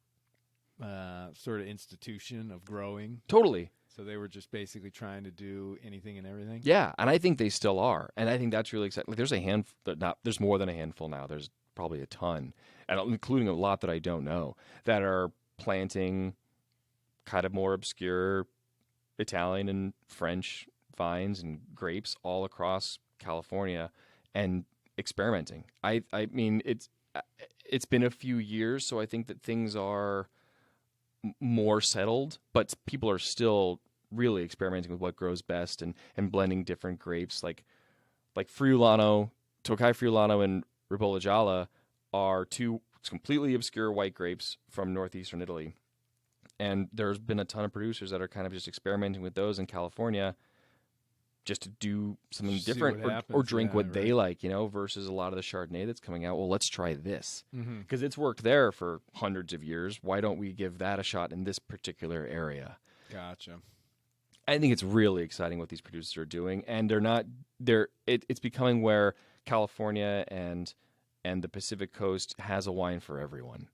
sort of institution of growing? Totally. So they were just basically trying to do anything and everything? Yeah, and I think they still are. And I think that's really exciting. Like, there's a handful, there's more than a handful now. There's probably a ton, and including a lot that I don't know, that are planting kind of more obscure Italian and French vines and grapes all across California and experimenting. I mean, it's been a few years, so I think that things are more settled, but people are still really experimenting with what grows best and blending different grapes. Like Friulano, Tokai Friulano and Ribolla Gialla are two completely obscure white grapes from northeastern Italy. And there's been a ton of producers that are kind of just experimenting with those in California just to do something See different what happens. or drink what they right. like, versus a lot of the Chardonnay that's coming out. Well, let's try this Mm-hmm. because it's worked there for hundreds of years. Why don't we give that a shot in this particular area? Gotcha. I think it's really exciting what these producers are doing, and it's becoming where California and the Pacific Coast has a wine for everyone.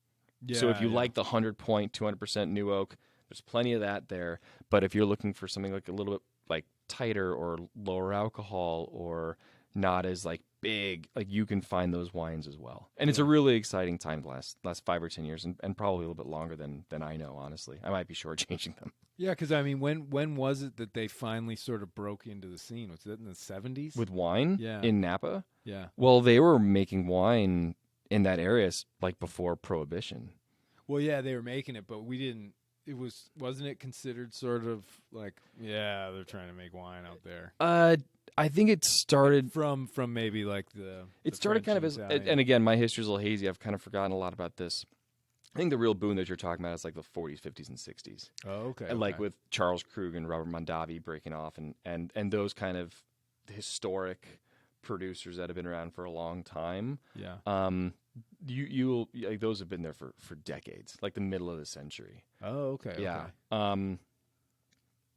Yeah, So if you like the 100-point, 200% new oak, there's plenty of that there. But if you're looking for something like a little bit like tighter or lower alcohol or not as like big, like you can find those wines as well. And it's a really exciting time the last 5 or 10 years, and probably a little bit longer than I know, honestly. I might be shortchanging them. Yeah, because I mean, when was it that they finally sort of broke into the scene? Was it in the 70s? With wine in Napa? Yeah. Well, they were making wine in that area like before Prohibition. Well, yeah, they were making it, but we didn't. Wasn't it considered sort of like, yeah, they're trying to make wine out there? I think it started from maybe like the. It started French kind of as, Italian. and again, my history's a little hazy. I've kind of forgotten a lot about this. I think the real boom that you're talking about is like the 40s, 50s, and 60s. Oh, okay. And like with Charles Krug and Robert Mondavi breaking off, and those kind of historic producers that have been around for a long time. Yeah. You'll like, those have been there for decades, like the middle of the century. Oh, okay. Yeah. Okay.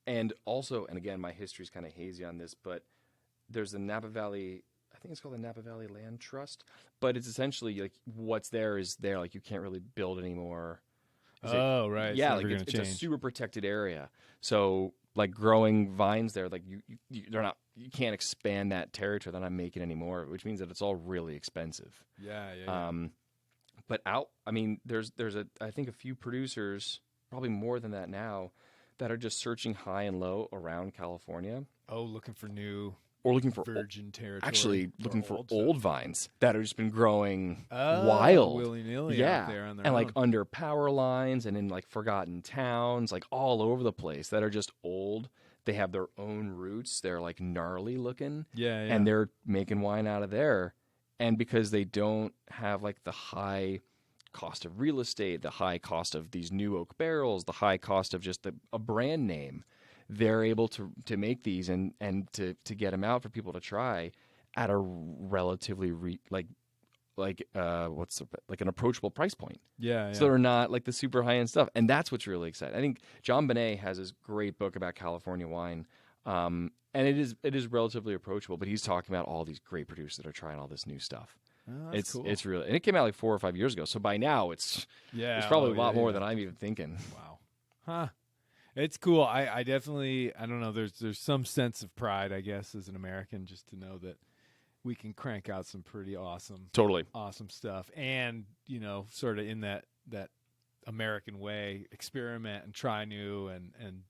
And also, and again, my history's kind of hazy on this, but there's the Napa Valley. I think it's called the Napa Valley Land Trust, but it's essentially like what's there is there. Like you can't really build anymore. Right. Yeah, it's like never it's gonna a change. super protected area. So like growing vines there, like you can't expand that territory. They're not making anymore, which means that it's all really expensive. Yeah. But I mean, there's I think a few producers, probably more than that now, that are just searching high and low around California. Oh, looking for new or looking for virgin territory. Actually, looking for old old vines that have just been growing wild, willy-nilly out there on their and own. like under power lines and in like forgotten towns, like all over the place that are just old. They have their own roots. They're like gnarly looking, and they're making wine out of there. And because they don't have like the high cost of real estate, the high cost of these new oak barrels, the high cost of just a brand name, they're able to make these and to get them out for people to try at a relatively an approachable price point. Yeah. So they're not like the super high end stuff, and that's what's really exciting. I think John Bonet has this great book about California wine, and it is relatively approachable. But he's talking about all these great producers that are trying all this new stuff. Oh, it's cool. It's really, and it came out like 4 or 5 years ago. So by now it's probably a lot more than I'm even thinking. Wow, huh? It's cool. I definitely, I don't know. There's some sense of pride, I guess, as an American, just to know that we can crank out some pretty awesome stuff, and sort of in that American way, experiment and try new and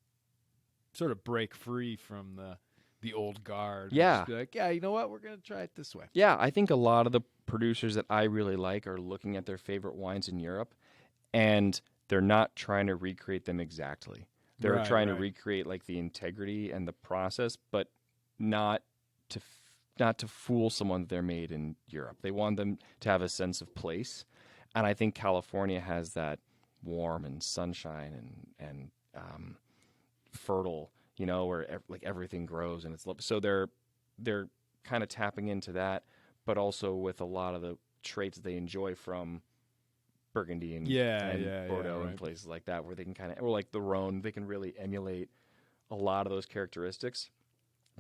sort of break free from the old guard. Yeah. Just be like, yeah, you know what? We're going to try it this way. Yeah, I think a lot of the producers that I really like are looking at their favorite wines in Europe, and they're not trying to recreate them exactly. They're trying to recreate like the integrity and the process, but not to fool someone that they're made in Europe. They want them to have a sense of place, and I think California has that warm and sunshine and fertile, where like everything grows and it's so they're kind of tapping into that, but also with a lot of the traits they enjoy from Burgundy and Bordeaux and places like that, where they can kind of, or like the Rhone, they can really emulate a lot of those characteristics,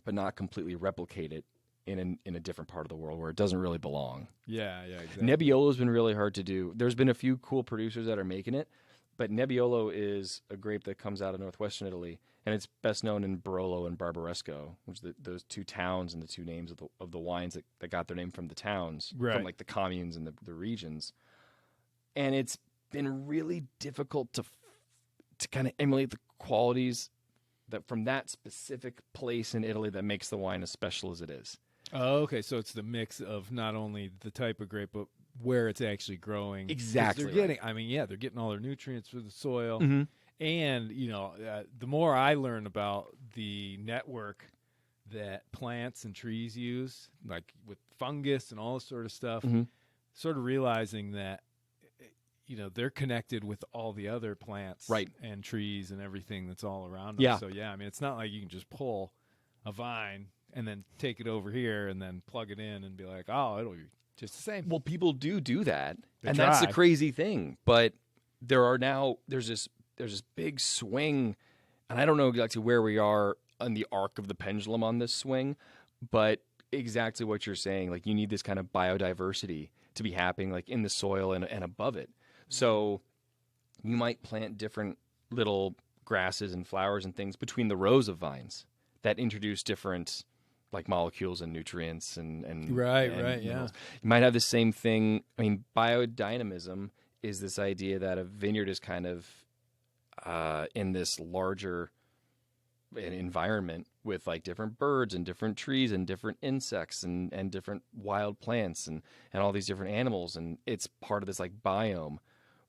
but not completely replicate it in a different part of the world where it doesn't really belong. Yeah, exactly. Nebbiolo's been really hard to do. There's been a few cool producers that are making it, but Nebbiolo is a grape that comes out of northwestern Italy, and it's best known in Barolo and Barbaresco, which are those two towns and the two names of the wines that got their name from the towns, from like the communes and the regions. And it's been really difficult to kind of emulate the qualities that from that specific place in Italy that makes the wine as special as it is. Oh, okay. So it's the mix of not only the type of grape, but where it's actually growing. Exactly. They're getting, they're getting all their nutrients through the soil. Mm-hmm. And, the more I learn about the network that plants and trees use, like with fungus and all this sort of stuff, sort of realizing that, they're connected with all the other plants and trees and everything that's all around them. Yeah. So, it's not like you can just pull a vine and then take it over here and then plug it in and be like, oh, it'll be just the same. Well, people do that. They and try. That's the crazy thing. But there's this big swing, and I don't know exactly where we are on the arc of the pendulum on this swing, but exactly what you're saying. Like, you need this kind of biodiversity to be happening, like in the soil and above it. So you might plant different little grasses and flowers and things between the rows of vines that introduce different like molecules and nutrients and Right, and right, yeah. minerals. You might have the same thing. I mean, biodynamism is this idea that a vineyard is kind of in this larger environment with like different birds and different trees and different insects and different wild plants and all these different animals, and it's part of this like biome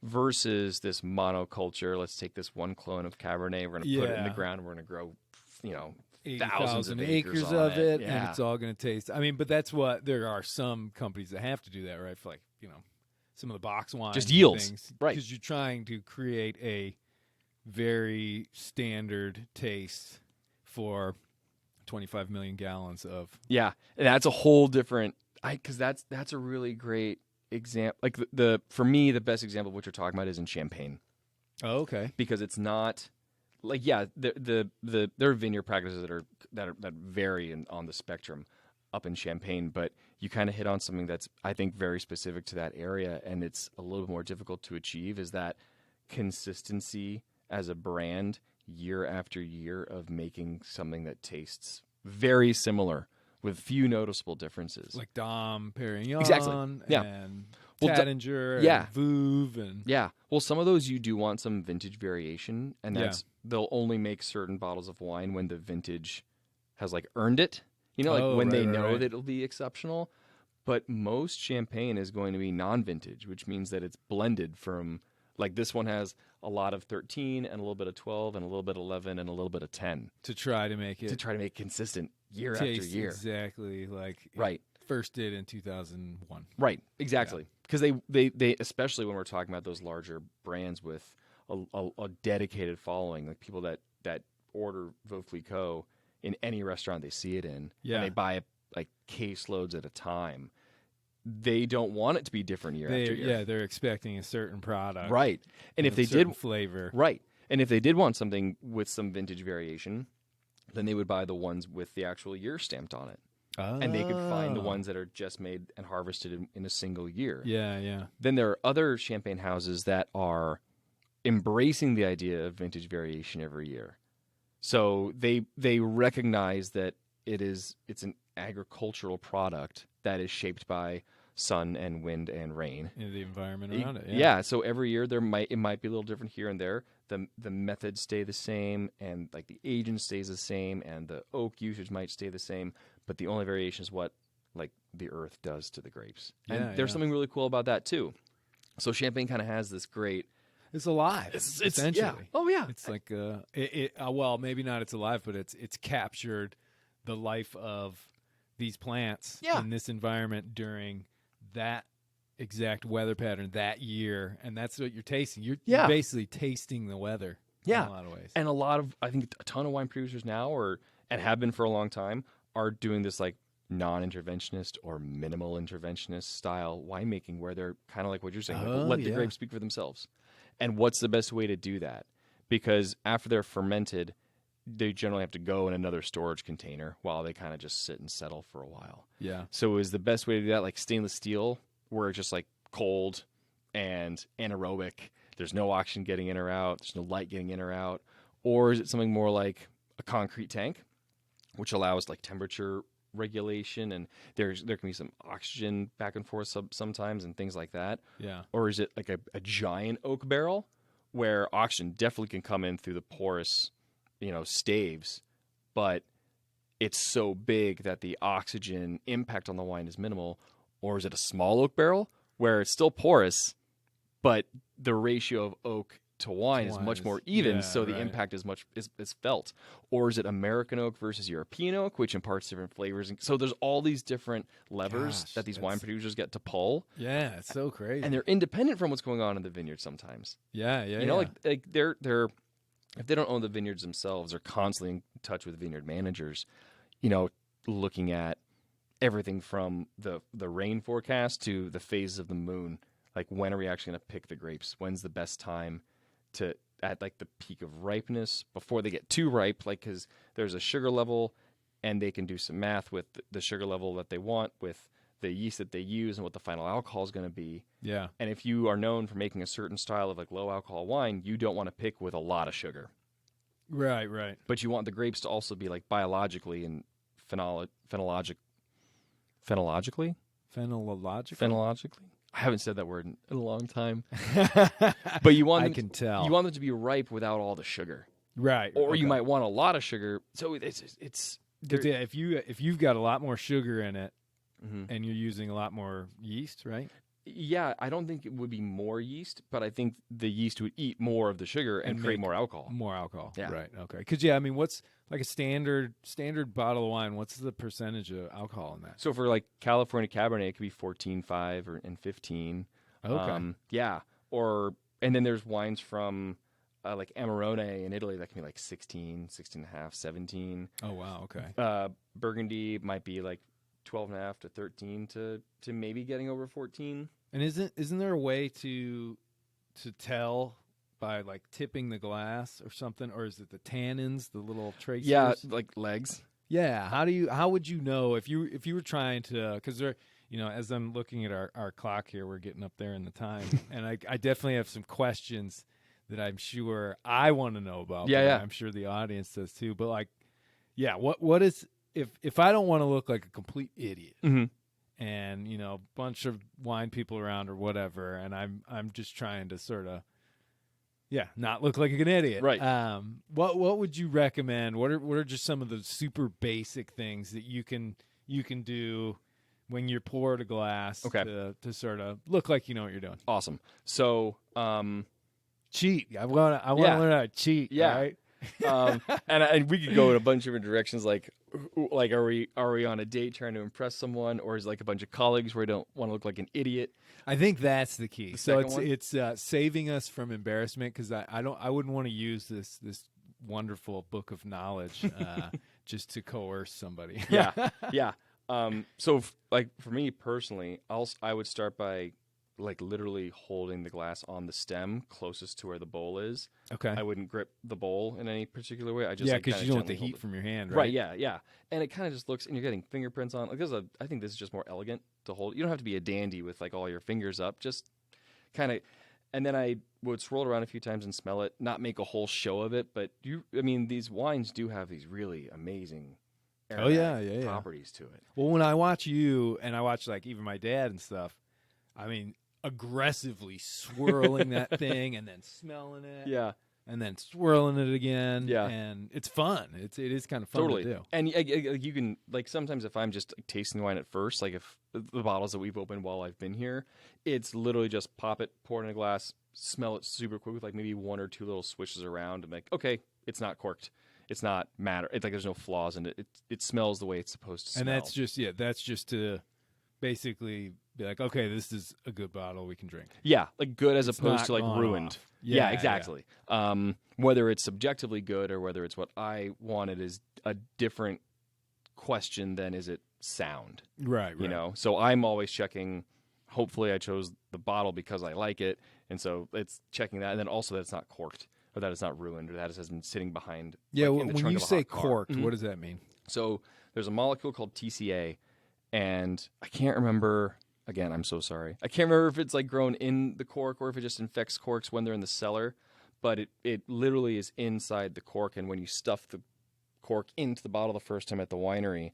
versus this monoculture. Let's take this one clone of Cabernet, we're going to put it in the Yeah. ground, and we're going to grow, you know, 80,000 thousands of acres on of it, Yeah. and it's all going to taste. I mean, but that's what there are some companies that have to do that, right? For like, you know, some of the box wines, Just yields, right? Because you're trying to create a very standard taste for 25 million gallons of. Yeah, and that's a whole different. Because that's a really great example. Like the for me, the best example of what you're talking about is in Champagne. Oh, okay. Because it's not like there are vineyard practices that vary on the spectrum up in Champagne, but you kind of hit on something that's I think very specific to that area, and it's a little bit more difficult to achieve. Is that consistency as a brand year after year of making something that tastes very similar with few noticeable differences. Like Dom Perignon, Exactly. Yeah. and Well, Taittinger, yeah. and Vouv, and Yeah. Well, some of those you do want some vintage variation, and that's they'll only make certain bottles of wine when the vintage has like earned it. You know, like when they know that it'll be exceptional. But most champagne is going to be non-vintage, which means that it's blended from like this one has a lot of 13 and a little bit of 12 and a little bit of 11 and a little bit of 10 to try to make it consistent year after taste year. exactly like Right. it first did in 2001. Right, exactly. Because they especially when we're talking about those larger brands with a dedicated following, like people that order Veuve Clicquot in any restaurant they see it in, and they buy it like case loads at a time. They don't want it to be different year after year. Yeah, they're expecting a certain product, Right. And if they did flavor, right, and if they did want something with some vintage variation, then they would buy the ones with the actual year stamped on it. And they could find the ones that are just made and harvested in a single year. Yeah, yeah. Then there are other champagne houses that are embracing the idea of vintage variation every year. So they recognize that it's an agricultural product that is shaped by sun and wind and rain. In the environment around it. Yeah. So every year it might be a little different here and there. The methods stay the same, and like the aging stays the same, and the oak usage might stay the same, but the only variation is what like the earth does to the grapes. And there's something really cool about that too. So champagne kind of has this great. It's alive. It's essentially. Yeah. Oh yeah. It's like well, maybe not. It's alive, but it's captured the life of these plants in this environment during that exact weather pattern that year, and that's what you're tasting. You're basically tasting the weather in a lot of ways. And I think a ton of wine producers now and have been for a long time are doing this like non-interventionist or minimal interventionist style winemaking where they're kind of like what you're saying, let the grapes speak for themselves. And what's the best way to do that? Because after they're fermented, they generally have to go in another storage container while they kind of just sit and settle for a while. Yeah. So is the best way to do that like stainless steel, where it's just like cold and anaerobic? There's no oxygen getting in or out. There's no light getting in or out. Or is it something more like a concrete tank, which allows like temperature regulation, and there can be some oxygen back and forth sometimes and things like that? Yeah. Or is it like a giant oak barrel where oxygen definitely can come in through the porous, staves, but it's so big that the oxygen impact on the wine is minimal? Or is it a small oak barrel where it's still porous, but the ratio of oak to wine is much more even, so the impact is felt? Or is it American oak versus European oak, which imparts different flavors? So there's all these different levers that these wine producers get to pull. Yeah, it's so crazy, and they're independent from what's going on in the vineyard sometimes. Like they're if they don't own the vineyards themselves, they're constantly in touch with vineyard managers, looking at everything from the rain forecast to the phases of the moon. Like, when are we actually going to pick the grapes? When's the best time to at like the peak of ripeness before they get too ripe? Like, because there's a sugar level, and they can do some math with the sugar level that they want, with the yeast that they use, and what the final alcohol is going to be. Yeah. And if you are known for making a certain style of like low alcohol wine, you don't want to pick with a lot of sugar. Right. But you want the grapes to also be like biologically and phenologically. Phenological. I haven't said that word in a long time. But you want I them can tell. You want them to be ripe without all the sugar, Right. or okay. you might want a lot of sugar. So it's 'Cause, yeah, if you've got a lot more sugar in it Mhm. and you're using a lot more yeast, right? Yeah, I don't think it would be more yeast, but I think the yeast would eat more of the sugar and create make more alcohol. More alcohol. Yeah. Right. Okay. Because I mean, what's like a standard bottle of wine? What's the percentage of alcohol in that? So for like California Cabernet, it could be 14.5 and 15. Okay. Yeah. And then there's wines from like Amarone in Italy that can be like 16, 16.5, 17. Oh wow. Okay. Burgundy might be like 12.5 to 13 to maybe getting over 14. And isn't there a way to tell by like tipping the glass or something, or is it the tannins, the little tracers? Yeah, like legs. Yeah. How would you know if you were trying to, because there, as I'm looking at our clock here, we're getting up there in the time, and I definitely have some questions that I'm sure I want to know about. Yeah, but yeah. I'm sure the audience does too. But like, yeah, what is if I don't want to look like a complete idiot, Mm-hmm. and a bunch of wine people around or whatever, and I'm just trying to sort of not look like an idiot. Right. What would you recommend? What are just some of the super basic things that you can do when you're poured a glass to sort of look like you know what you're doing? Awesome. So, cheat. I want to learn how to cheat. Yeah. Right? and we could go in a bunch of different directions. Like are we on a date trying to impress someone, or is it like a bunch of colleagues where we don't want to look like an idiot? I think that's the key. So second one? it's saving us from embarrassment, because I wouldn't want to use this wonderful book of knowledge just to coerce somebody. Yeah. So like for me personally, I would start by like literally holding the glass on the stem closest to where the bowl is. Okay. I wouldn't grip the bowl in any particular way. I just because you don't want the heat from your hand, right? Right. Yeah. And it kind of just looks, and you're getting fingerprints on. Like I think this is just more elegant to hold. You don't have to be a dandy with like all your fingers up. Just kind of, and then I would swirl it around a few times and smell it. Not make a whole show of it, but these wines do have these really amazing. Yeah. Properties to it. Well, when I watch you and I watch like even my dad and stuff, I mean, aggressively swirling that thing and then smelling it. Yeah. And then swirling it again. Yeah. And it's fun. It is kind of fun Totally. to do. And you can, like, sometimes if I'm just like, tasting the wine at first, like if the bottles that we've opened while I've been here, it's literally just pop it, pour it in a glass, smell it super quick with like maybe one or two little swishes around and like, okay, it's not corked. It's not matter. It's like there's no flaws in it. It smells the way it's supposed to smell. And that's just to basically be like, okay, this is a good bottle we can drink. Yeah, like good as It's opposed not to like gone ruined. off. Yeah, exactly. Whether it's subjectively good or whether it's what I wanted is a different question than is it sound. Right. You know, so I'm always checking. Hopefully, I chose the bottle because I like it, and so it's checking that, and then also that it's not corked or that it's not ruined or that it hasn't been sitting behind. Yeah. like, in the When trunk you of a say hot car. corked, Mhm. what does that mean? So there's a molecule called TCA, and I can't remember. Again, I'm so sorry. I can't remember if it's like grown in the cork or if it just infects corks when they're in the cellar. But it literally is inside the cork, and when you stuff the cork into the bottle the first time at the winery,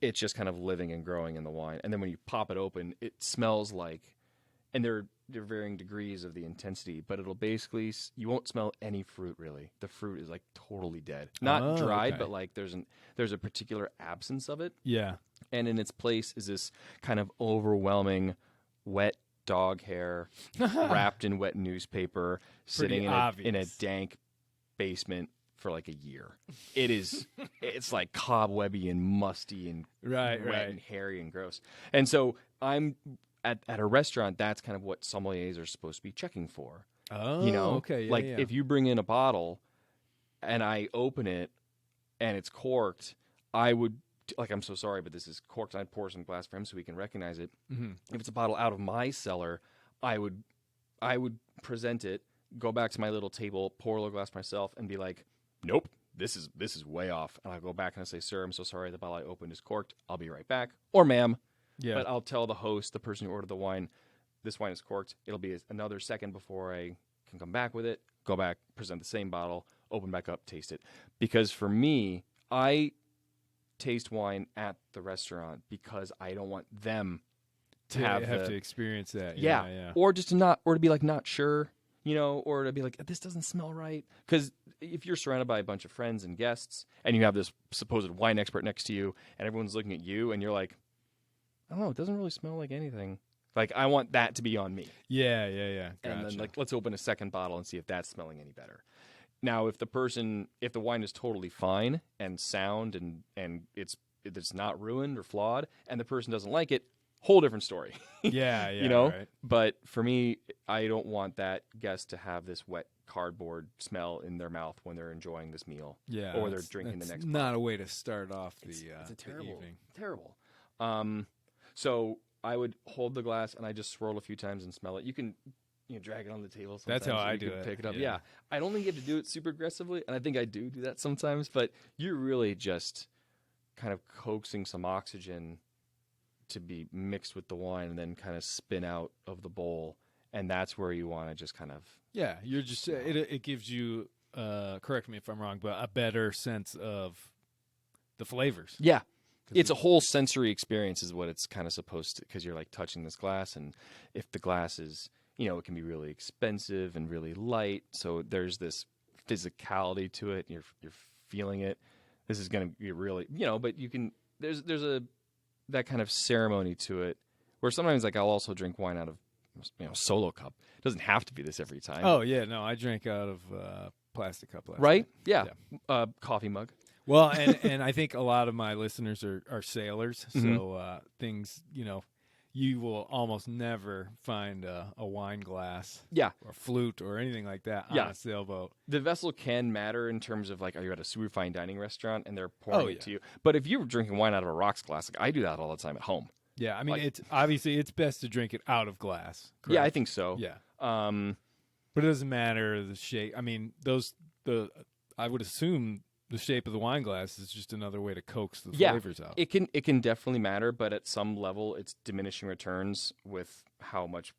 it's just kind of living and growing in the wine. And then when you pop it open, it smells like, and they're varying degrees of the intensity, but it'll basically, you won't smell any fruit really. The fruit is like totally dead, not dried, okay. but like there's a particular absence of it. Yeah. And in its place is this kind of overwhelming wet dog hair wrapped in wet newspaper sitting in a dank basement for like a year. It's like cobwebby and musty and wet and hairy and gross. And so I'm at a restaurant, that's kind of what sommeliers are supposed to be checking for. Oh, you know, okay. Yeah, like yeah. if you bring in a bottle and I open it and it's corked, I would, like, I'm so sorry, but this is corked. I'd pour some glass for him so he can recognize it. Mm-hmm. If it's a bottle out of my cellar, I would present it, go back to my little table, pour a little glass myself, and be like, nope, this is way off. And I'll go back and I say, sir, I'm so sorry, the bottle I opened is corked. I'll be right back. Or ma'am. Yeah. But I'll tell the host, the person who ordered the wine, this wine is corked. It'll be another second before I can come back with it, go back, present the same bottle, open back up, taste it. Because for me, taste wine at the restaurant because I don't want them to have have to experience that. yeah. Or just to not, or to be like not sure, or to be like, this doesn't smell right. Because if you're surrounded by a bunch of friends and guests and you have this supposed wine expert next to you and everyone's looking at you and you're like, I don't know, it doesn't really smell like anything. Like, I want that to be on me. Yeah. Gotcha. And then, like, let's open a second bottle and see if that's smelling any better. Now, if the wine is totally fine and sound and it's not ruined or flawed and the person doesn't like it, whole different story. Yeah. Right. But for me, I don't want that guest to have this wet cardboard smell in their mouth when they're enjoying this meal. Yeah. Or they're drinking the next not bottle. a way to start off It's a the evening. terrible. So I would hold the glass and I just swirl a few times and smell it. You can drag it on the table sometimes. That's how so I you do can it. Pick it up. Yeah. Yeah. I don't think you have to do it super aggressively, and I think I do that sometimes, but you're really just kind of coaxing some oxygen to be mixed with the wine and then kind of spin out of the bowl, and that's where you want to just kind of... Yeah, you're just it gives you, correct me if I'm wrong, but a better sense of the flavors. Yeah. It's a whole sensory experience is what it's kind of supposed to, because you're like touching this glass, and if the glass is, it can be really expensive and really light, so there's this physicality to it, and you're feeling it. This is going to be really, but you can, there's that kind of ceremony to it, where sometimes like I'll also drink wine out of, solo cup. It doesn't have to be this every time. Oh yeah, no, I drank out of plastic cup last right? night. Yeah. Coffee mug. Well, and I think a lot of my listeners are sailors, Mm-hmm. so things, you will almost never find a wine glass Yeah. or flute or anything like that on Yeah. a sailboat. The vessel can matter in terms of like, are you at a super fine dining restaurant and they're pouring it yeah. to you? But if you're drinking wine out of a rocks glass, like I do that all the time at home. Yeah, I mean, Like- it's obviously it's best to drink it out of glass. Correct? Yeah, I think so. Yeah, Um, but it doesn't matter the shape. I mean, I would assume the shape of the wine glass is just another way to coax the yeah, flavors out. it can definitely matter, but at some level, it's diminishing returns with how much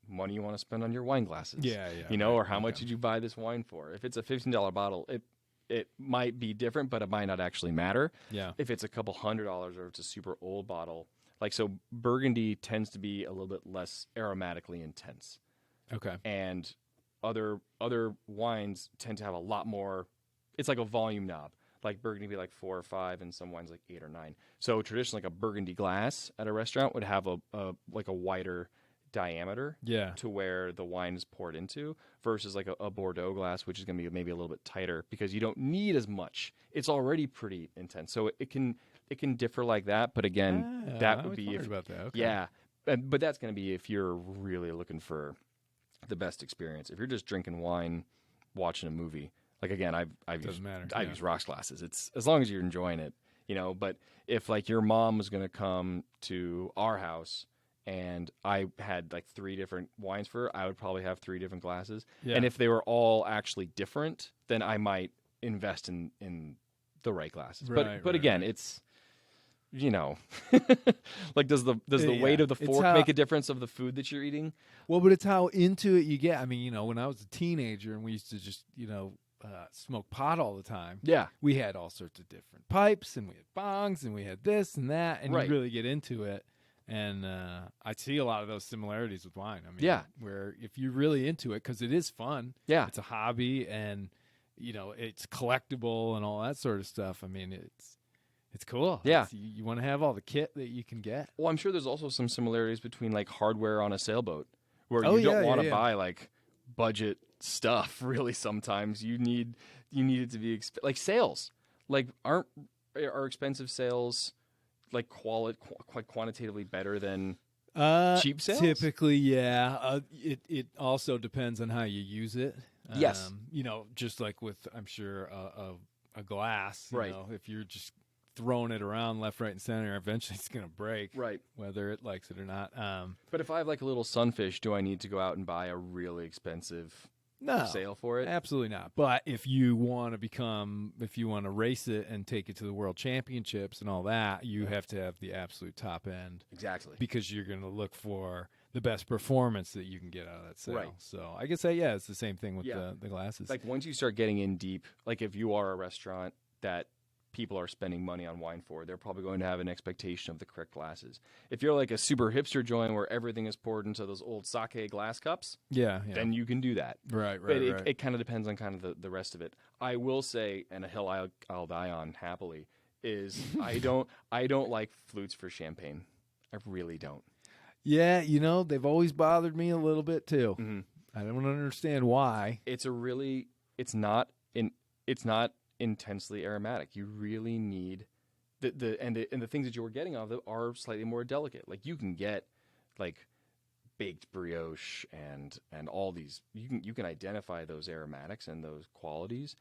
money you want to spend on your wine glasses. Yeah, or how much did you buy this wine for? If it's a $15 bottle, it might be different, but it might not actually matter. Yeah. If it's a couple $100 or it's a super old bottle, like so, Burgundy tends to be a little bit less aromatically intense, Okay. and other wines tend to have a lot more. It's like a volume knob. Like Burgundy would be like 4 or 5, and some wines like 8 or 9. So traditionally, like a Burgundy glass at a restaurant would have a wider diameter, Yeah. to where the wine is poured into, versus like a Bordeaux glass, which is going to be maybe a little bit tighter because you don't need as much. It's already pretty intense, so it can differ like that. But again, that would be if about that. Okay. yeah, but that's going to be if you're really looking for the best experience. If you're just drinking wine, watching a movie, like again, I've Doesn't matter. I've Yeah. used rocks glasses. It's as long as you're enjoying it, But if like your mom was going to come to our house and I had like 3 different wines for her, I would probably have 3 different glasses. Yeah. And if they were all actually different, then I might invest in the right glasses. Right, but right, again, right. it's like does the Yeah. weight of the It's fork how- make a difference of the food that you're eating? Well, but it's how into it you get. I mean, when I was a teenager and we used to just, smoke pot all the time. Yeah. We had all sorts of different pipes, and we had bongs, and we had this and that, and Right. you really get into it. And I see a lot of those similarities with wine. I mean, Yeah. where if you're really into it, because it is fun, Yeah. it's a hobby, and it's collectible and all that sort of stuff. I mean, it's cool. Yeah. You want to have all the kit that you can get. Well, I'm sure there's also some similarities between like hardware on a sailboat, where Oh, you don't yeah, want to yeah. buy like budget stuff. Really, sometimes you need it to be like sails. Like are expensive sails like quite quantitatively better than cheap sails? Typically, yeah. It also depends on how you use it. Yes. Just like with, I'm sure, a glass. Right. If you're just throwing it around left, right, and center, eventually it's going to break. Right. Whether it likes it or not. But if I have like a little sunfish, do I need to go out and buy a really expensive No. sail for it? Absolutely not. But if you want to race it and take it to the world championships and all that, you have to have the absolute top end, Exactly. because you're going to look for the best performance that you can get out of that sail. Right. So I guess it's the same thing with Yeah. the glasses. Like once you start getting in deep, like if you are a restaurant that people are spending money on wine for. They're probably going to have an expectation of the correct glasses. If you're like a super hipster joint where everything is poured into those old sake glass cups, then you can do that. Right. But it kind of depends on kind of the rest of it. I will say, and a hill I'll die on happily, is I don't like flutes for champagne. I really don't. Yeah, they've always bothered me a little bit too. Mm-hmm. I don't understand why. It's not intensely aromatic. You really need the things that you were getting off of it are slightly more delicate. Like you can get like baked brioche and all these. You can identify those aromatics and those qualities,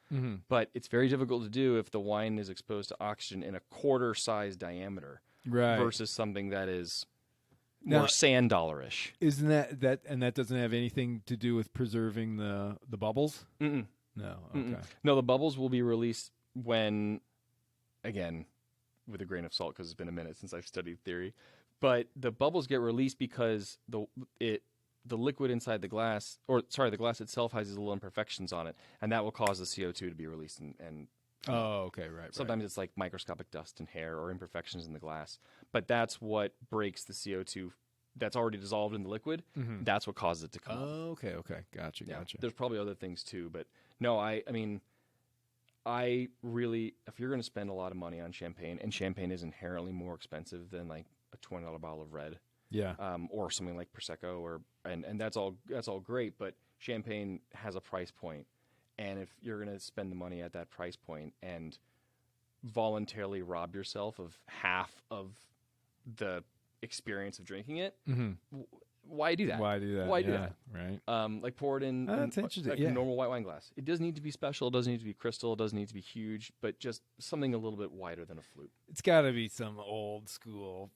but it's very difficult to do if the wine is exposed to oxygen in a quarter size diameter, right? Versus something that is more sand dollarish. Isn't that and that doesn't have anything to do with preserving the bubbles? Mm-mm. No. Okay. Mm-mm. No, the bubbles will be released when, again, with a grain of salt because it's been a minute since I've studied theory, but the bubbles get released because the liquid inside the glass, the glass itself has these little imperfections on it, and that will cause the CO2 to be released. And okay, right. Sometimes it's like microscopic dust and hair or imperfections in the glass, but that's what breaks the CO2 that's already dissolved in the liquid. Mm-hmm. That's what causes it to come up. Okay. Gotcha. There's probably other things too, but no, I mean, I really, if you're going to spend a lot of money on champagne, and champagne is inherently more expensive than like a $20 bottle of red, or something like Prosecco, and that's all great, but champagne has a price point, and if you're going to spend the money at that price point and voluntarily rob yourself of half of the experience of drinking it, why do that? Why do that? Why do that? Right. Like pour it in, that's interesting. like a normal white wine glass. It doesn't need to be special. It doesn't need to be crystal. It doesn't need to be huge, but just something a little bit wider than a flute. It's got to be some old school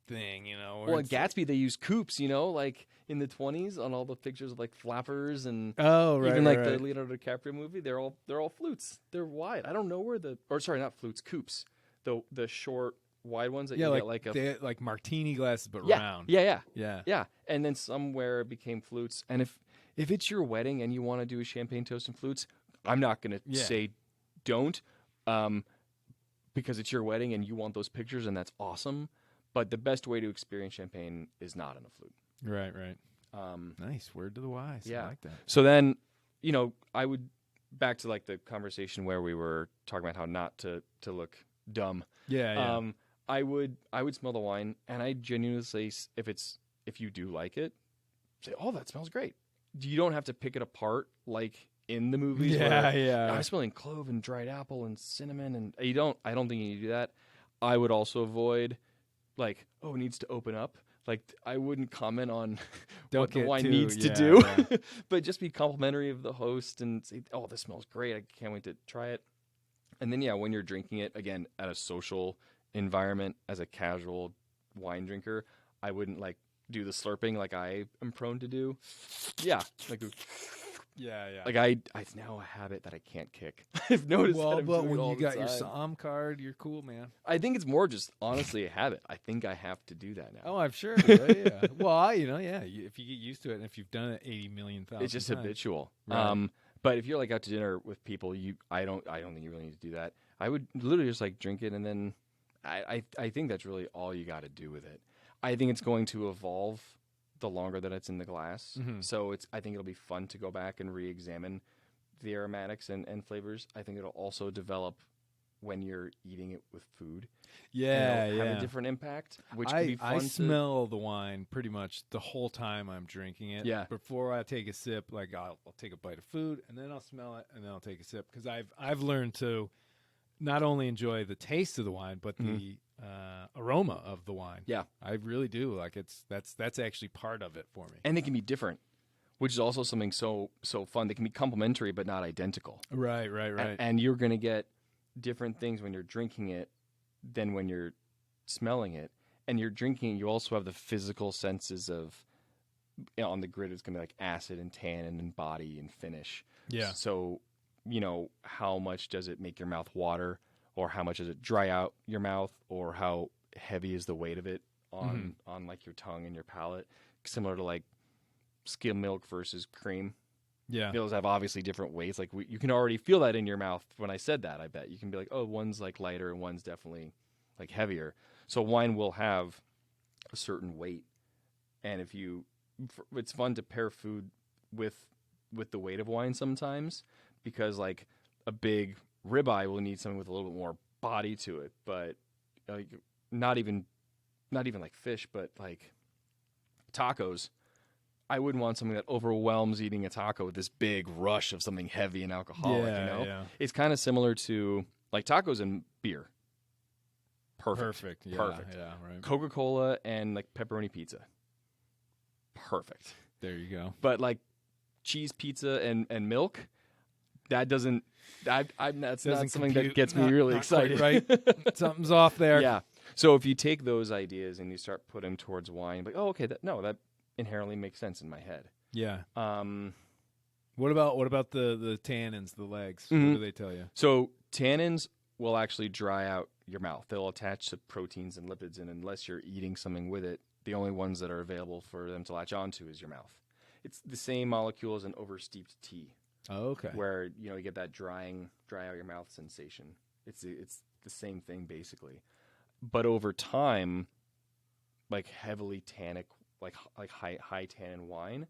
thing, Well, at Gatsby, they use coupes, like in the 20s on all the pictures of like flappers and even like the Leonardo DiCaprio movie. They're all flutes. They're wide. I don't know where not flutes, coupes. The short, wide ones that you get like martini glasses but round. Yeah. And then somewhere it became flutes. And if it's your wedding and you want to do a champagne toast and flutes, I'm not going to say don't, because it's your wedding and you want those pictures and that's awesome. But the best way to experience champagne is not in a flute. Right. Nice. Word to the wise. Yeah. I like that. So then, I would back to like the conversation where we were talking about how not to look dumb. Yeah. I would smell the wine, and I genuinely say if you do like it, say, oh, that smells great. You don't have to pick it apart like in the movies. I'm smelling clove and dried apple and cinnamon, and I don't think you need to do that. I would also avoid like, oh, it needs to open up. Like, I wouldn't comment on what the wine needs to do, but just be complimentary of the host and say, oh, this smells great. I can't wait to try it. And then, when you're drinking it, again, at a social environment as a casual wine drinker, I wouldn't like do the slurping like I am prone to do. Yeah. Like, like it's now a habit that I can't kick. I've noticed that I'm but doing when all you the got your time. Somm card, you're cool, man. I think it's more just honestly a habit. I think I have to do that now. Oh, I'm sure. Yeah. Well, if you get used to it and if you've done it 80 million times. It's just habitual. Right. But if you're like out to dinner with people, I don't think you really need to do that. I would literally just like drink it, and then I think that's really all you got to do with it. I think it's going to evolve the longer that it's in the glass. Mm-hmm. So I think it'll be fun to go back and re-examine the aromatics and flavors. I think it'll also develop when you're eating it with food. Yeah, and it'll have a different impact, which could be fun. I smell the wine pretty much the whole time I'm drinking it. Yeah. Before I take a sip, like I'll take a bite of food and then I'll smell it and then I'll take a sip, because I've learned to not only enjoy the taste of the wine but the aroma of the wine. Yeah, I really do. Like that's actually part of it for me. And they can be different, which is also something so fun. They can be complementary but not identical. Right. And you're going to get different things when you're drinking it than when you're smelling it. And you're drinking it, you also have the physical senses of, on the grid, it's going to be like acid and tannin and body and finish. Yeah. So, how much does it make your mouth water, or how much does it dry out your mouth, or how heavy is the weight of it on like your tongue and your palate? Similar to like skim milk versus cream. Yeah. Those have obviously different weights. Like you can already feel that in your mouth when I said that. I bet you can be like, oh, one's like lighter and one's definitely like heavier. So wine will have a certain weight, and it's fun to pair food with the weight of wine sometimes, because like a big ribeye will need something with a little bit more body to it, but like not even like fish, but like tacos. I wouldn't want something that overwhelms eating a taco with this big rush of something heavy and alcoholic, Yeah, you know? yeah. It's kind of similar to like tacos and beer. Perfect. Yeah, Perfect. yeah, right. Coca-Cola and like pepperoni pizza. Perfect. There you go. But like cheese pizza and milk, that doesn't that's not something that gets me really excited. Quite right. Something's off there. Yeah. So if you take those ideas and you start putting them towards wine, like, oh, okay, that inherently makes sense in my head. Yeah. Um, What about the tannins, the legs? Mhm. What do they tell you? So tannins will actually dry out your mouth. They'll attach to proteins and lipids, and unless you're eating something with it, the only ones that are available for them to latch onto is your mouth. It's the same molecule as an oversteeped tea, Oh, okay. where you get that dry out your mouth sensation. It's the same thing basically, but over time, like heavily tannic, like high tannin wine,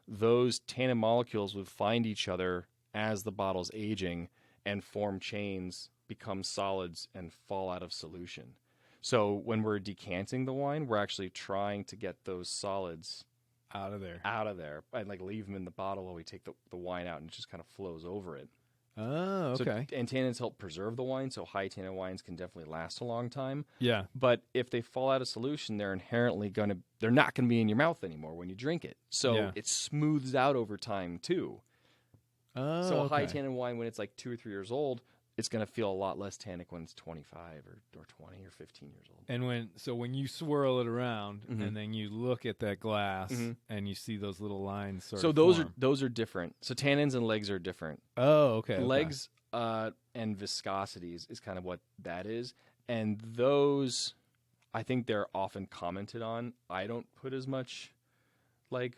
those tannin molecules would find each other as the bottle's aging and form chains, become solids, and fall out of solution. So when we're decanting the wine, we're actually trying to get those solids Out of there. and like leave them in the bottle while we take the wine out, and it just kind of flows over it. Oh, okay. So, and tannins help preserve the wine, so high tannin wines can definitely last a long time. Yeah. But if they fall out of solution, they're not gonna be in your mouth anymore when you drink it. So Yeah. it smooths out over time too. Oh, So a high okay. tannin wine, when it's like 2 or 3 years old, it's gonna feel a lot less tannic when it's 25 or 20 or 15 years old. And when you swirl it around Mhm. and then you look at that glass Mhm. and you see those little lines So of those form. are different. So tannins and legs are different. Oh, okay. Legs and viscosities is kind of what that is, and those I think they're often commented on. I don't put as much, like,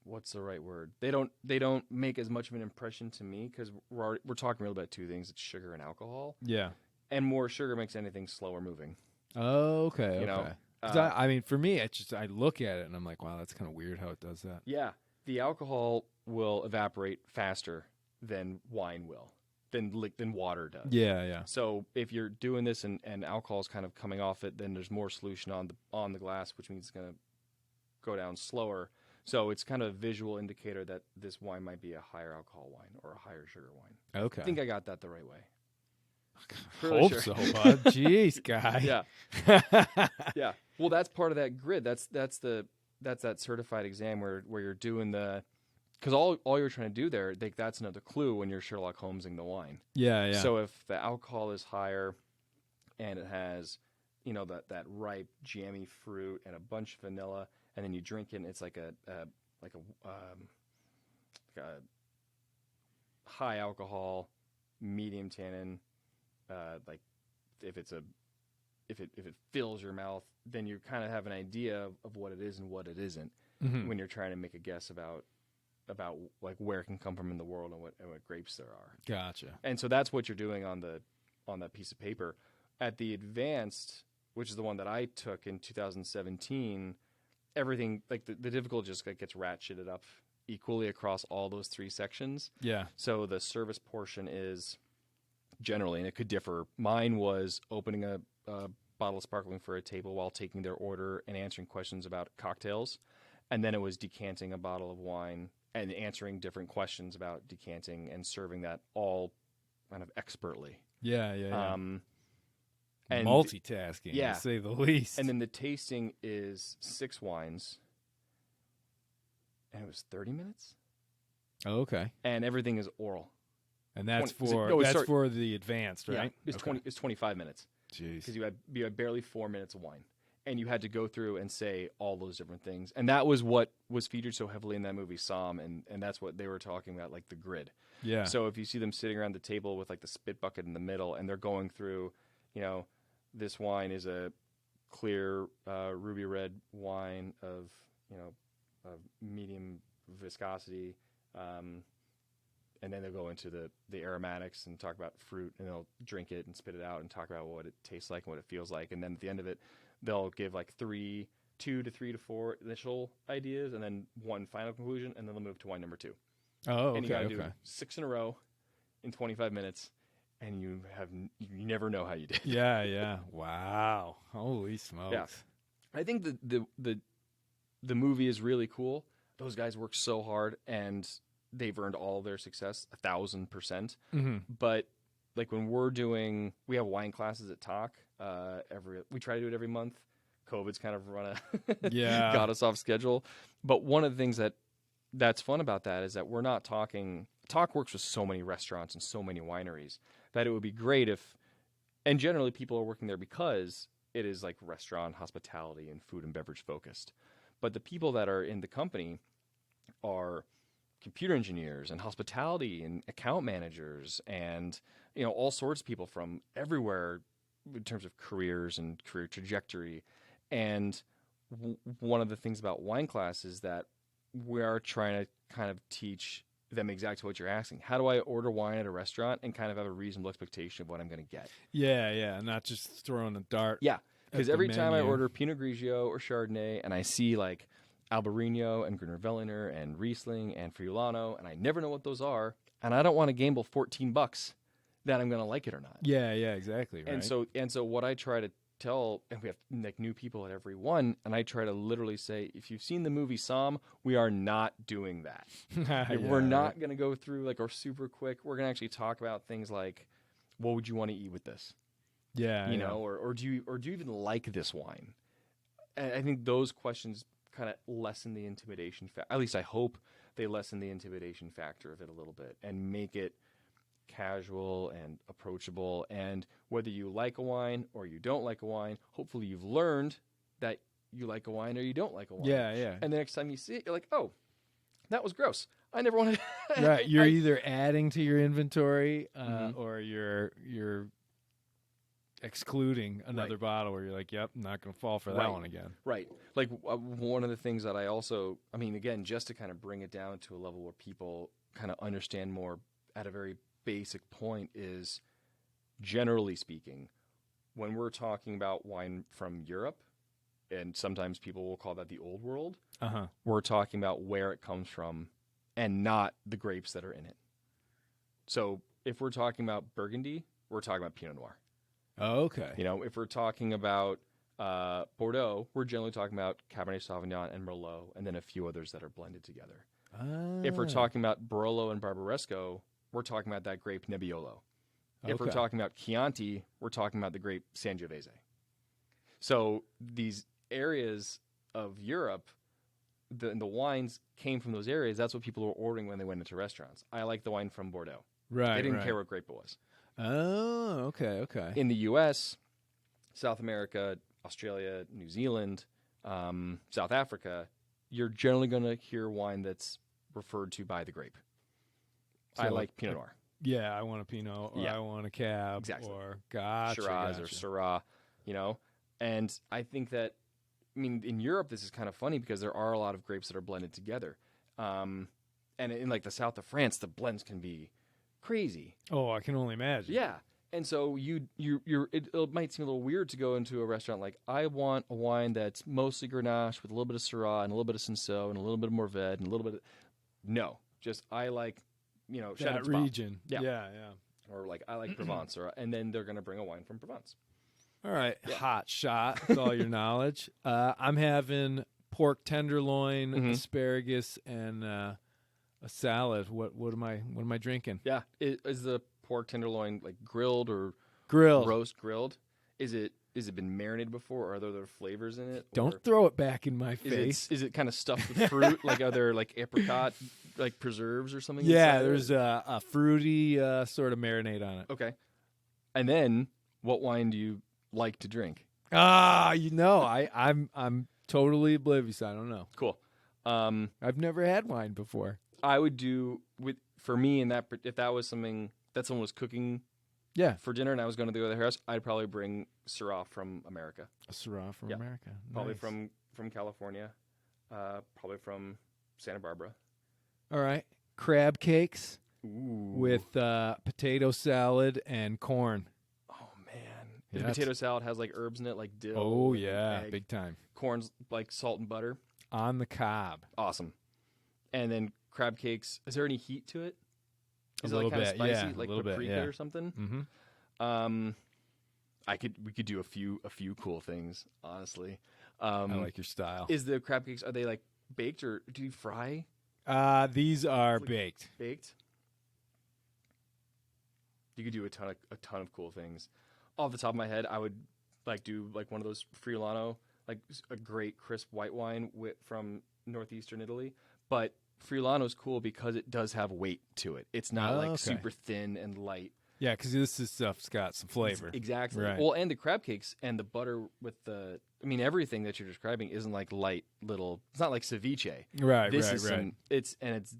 what's the right word? They don't make as much of an impression to me, because we're talking really about two things: it's sugar and alcohol, Yeah. and more sugar makes anything slower moving. Oh, okay. You know, Okay. 'Cause I mean, for me, it's just I look at it and I'm like, wow, that's kind of weird how it does that. Yeah, the alcohol will evaporate faster than wine will, than water does. Yeah, yeah. So if you're doing this and alcohol is kind of coming off it, then there's more solution on the glass, which means it's going to go down slower. So it's kind of a visual indicator that this wine might be a higher alcohol wine or a higher sugar wine. Okay. I think I got that the right way. Hope so, bud. Jeez, guy. Yeah. Yeah. Well, that's part of that grid. That's that certified exam where you're doing the, because all you're trying to do there, that's another clue when you're Sherlock Holmesing the wine. Yeah, yeah. So if the alcohol is higher and it has, that ripe, jammy fruit and a bunch of vanilla, and then you drink it, and it's like a high alcohol, medium tannin, like if it fills your mouth, then you kind of have an idea of what it is and what it isn't Mhm. when you're trying to make a guess about like where it can come from in the world and what grapes there are. Gotcha. And so that's what you're doing on that piece of paper. At the advanced, which is the one that I took in 2017, everything like the difficulty just gets ratcheted up equally across all those three sections. Yeah. So the service portion is generally, and it could differ. Mine was opening a bottle of sparkling for a table while taking their order and answering questions about cocktails. And then it was decanting a bottle of wine and answering different questions about decanting and serving that all kind of expertly. Yeah, yeah, yeah. And multitasking, yeah. to say the least. And then the tasting is 6 wines, and it was 30 minutes, Oh, okay. and everything is oral. And that's 20 for the advanced, right? Yeah, it's 25 minutes Jeez. because you had barely 4 minutes of wine, and you had to go through and say all those different things. And that was what was featured so heavily in that movie Somm, and that's what they were talking about, like the grid. Yeah. So if you see them sitting around the table with like the spit bucket in the middle, and they're going through, this wine is a clear ruby red wine of medium viscosity, And then they'll go into the aromatics and talk about fruit, and they'll drink it and spit it out and talk about what it tastes like and what it feels like. And then at the end of it, they'll give like 2 to 3 to 4 initial ideas, and then one final conclusion, and then they'll move to wine number 2. Oh, And you got to do okay. 6 in a row in 25 minutes, and you never know how you did. Yeah. Wow. Holy smokes. Yeah. I think the movie is really cool. Those guys work so hard, and they've earned all their success 1,000%. Mm-hmm. But like when we have wine classes at Talk. We try to do it every month. COVID's kind of got us off schedule. But one of the things that's fun about that is that we're not talking. Talk works with so many restaurants and so many wineries that it would be great and generally people are working there because it is like restaurant, hospitality, and food and beverage focused. But the people that are in the company are computer engineers and hospitality and account managers and all sorts of people from everywhere in terms of careers and career trajectory. And one of the things about wine class is that we are trying to kind of teach them exactly what you're asking. How do I order wine at a restaurant and kind of have a reasonable expectation of what I'm going to get? Yeah, not just throwing a dart. Yeah, because every time I menu. order Pinot Grigio or Chardonnay and I see like Albarino and Gruner Veltliner and Riesling and Friulano, and I never know what those are, and I don't want to gamble $14 that I'm going to like it or not. Yeah, exactly. Right. And so what I try to tell, and we have like new people at every one, and I try to literally say, if you've seen the movie Somm, we are not doing that. We're not going to go through like our super quick. We're going to actually talk about things like, what would you want to eat with this? Yeah, or do you even like this wine? And I think those questions kind of lessen the intimidation factor. At least I hope they lessen the intimidation factor of it a little bit and make it casual and approachable. And whether you like a wine or you don't like a wine, hopefully you've learned that you like a wine or you don't like a wine. Yeah. And the next time you see it, you're like, oh, that was gross. I never wanted. Right. You're either adding to your inventory or you're excluding another bottle where you're like, yep, I'm not going to fall for that one again. Right. Like one of the things that I also, I mean, again, just to kind of bring it down to a level where people kind of understand more at a very basic point is, generally speaking, when we're talking about wine from Europe, and sometimes people will call that the old world, we're talking about where it comes from and not the grapes that are in it. So if we're talking about Burgundy, we're talking about Pinot Noir. Oh, okay. If we're talking about Bordeaux, we're generally talking about Cabernet Sauvignon and Merlot, and then a few others that are blended together. If we're talking about Barolo and Barbaresco, we're talking about that grape Nebbiolo. If we're talking about Chianti, we're talking about the grape Sangiovese. So these areas of Europe, the wines came from those areas. That's what people were ordering when they went into restaurants. I like the wine from Bordeaux. Right. They didn't care what grape it was. Oh, okay. In the U.S., South America, Australia, New Zealand, South Africa, you're generally going to hear wine that's referred to by the grape. So I like Pinot Noir. Yeah, I want a Pinot, or I want a Cab, or Shiraz or Syrah, And I think that, in Europe, this is kind of funny because there are a lot of grapes that are blended together. And in like the south of France, the blends can be crazy. Oh, I can only imagine. Yeah. And so it might seem a little weird to go into a restaurant like, I want a wine that's mostly Grenache with a little bit of Syrah and a little bit of Cinsault and a little bit of Mourvedre and a little bit of... No, just I like, that region. Yeah. Or like, I like Provence, and then they're going to bring a wine from Provence. All right, hot shot with all your knowledge. I'm having pork tenderloin, asparagus, and a salad. What am I drinking? Yeah, is the pork tenderloin like grilled or roast grilled? Is it been marinated before, or are there other flavors in it? Don't throw it back in my face. Is it kind of stuffed with fruit? Like are there like apricot like preserves or something? Yeah, there's a fruity sort of marinade on it. Okay, and then what wine do you like to drink? I'm totally oblivious. I don't know. Cool. I've never had wine before. I would do for me in that, if that was something that someone was cooking for dinner and I was going to go to their house, I'd probably bring Syrah from America. A Syrah from America. Probably nice. from California. Probably from Santa Barbara. All right. crab cakes Ooh. with potato salad and corn. Oh man, Yeah, the potato salad has like herbs in it, like dill. Oh and yeah, egg. big time. Corn's like salt and butter. On the cob. Awesome. And then crab cakes. Is there any heat to it? Is A it like little kind of bit, spicy, yeah, like a little bit, paprika yeah. or something? Mm-hmm. We could do a few cool things, honestly. I like your style. Is the crab cakes, are they like baked or do you fry? These are baked. Baked. You could do a ton of cool things. Off the top of my head, I would like do like one of those Friulano, like a great crisp white wine from northeastern Italy. But Friulano is cool because it does have weight to it. It's not like super thin and light. Yeah, because this stuff's got some flavor. Exactly. Right. Well, and the crab cakes and the butter with everything that you're describing isn't like light little. It's not like ceviche. Right. This is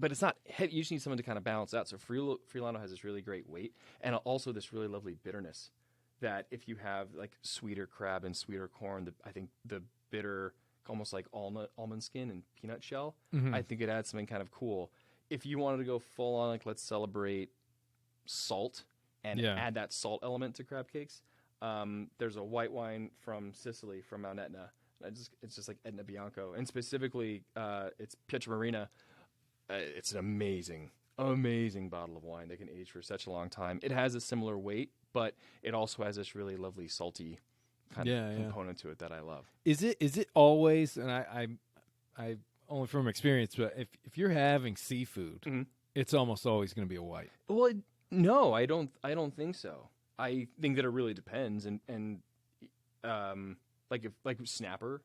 but it's not heavy. You just need someone to kind of balance out. So Friulano has this really great weight and also this really lovely bitterness. That if you have like sweeter crab and sweeter corn, I think the bitter, almost like almond skin and peanut shell, I think it adds something kind of cool. If you wanted to go full on, like let's celebrate salt and add that salt element to crab cakes. There's a white wine from Sicily, from Mount Etna. It's just like Etna Bianco, and specifically, it's Pietramarina. It's an amazing bottle of wine that can age for such a long time. It has a similar weight, but it also has this really lovely salty kind of component to it that I love. Is it always? And I only from experience, but if you're having seafood, it's almost always going to be a white. Well, no, I don't think so. I think that it really depends, and like snapper,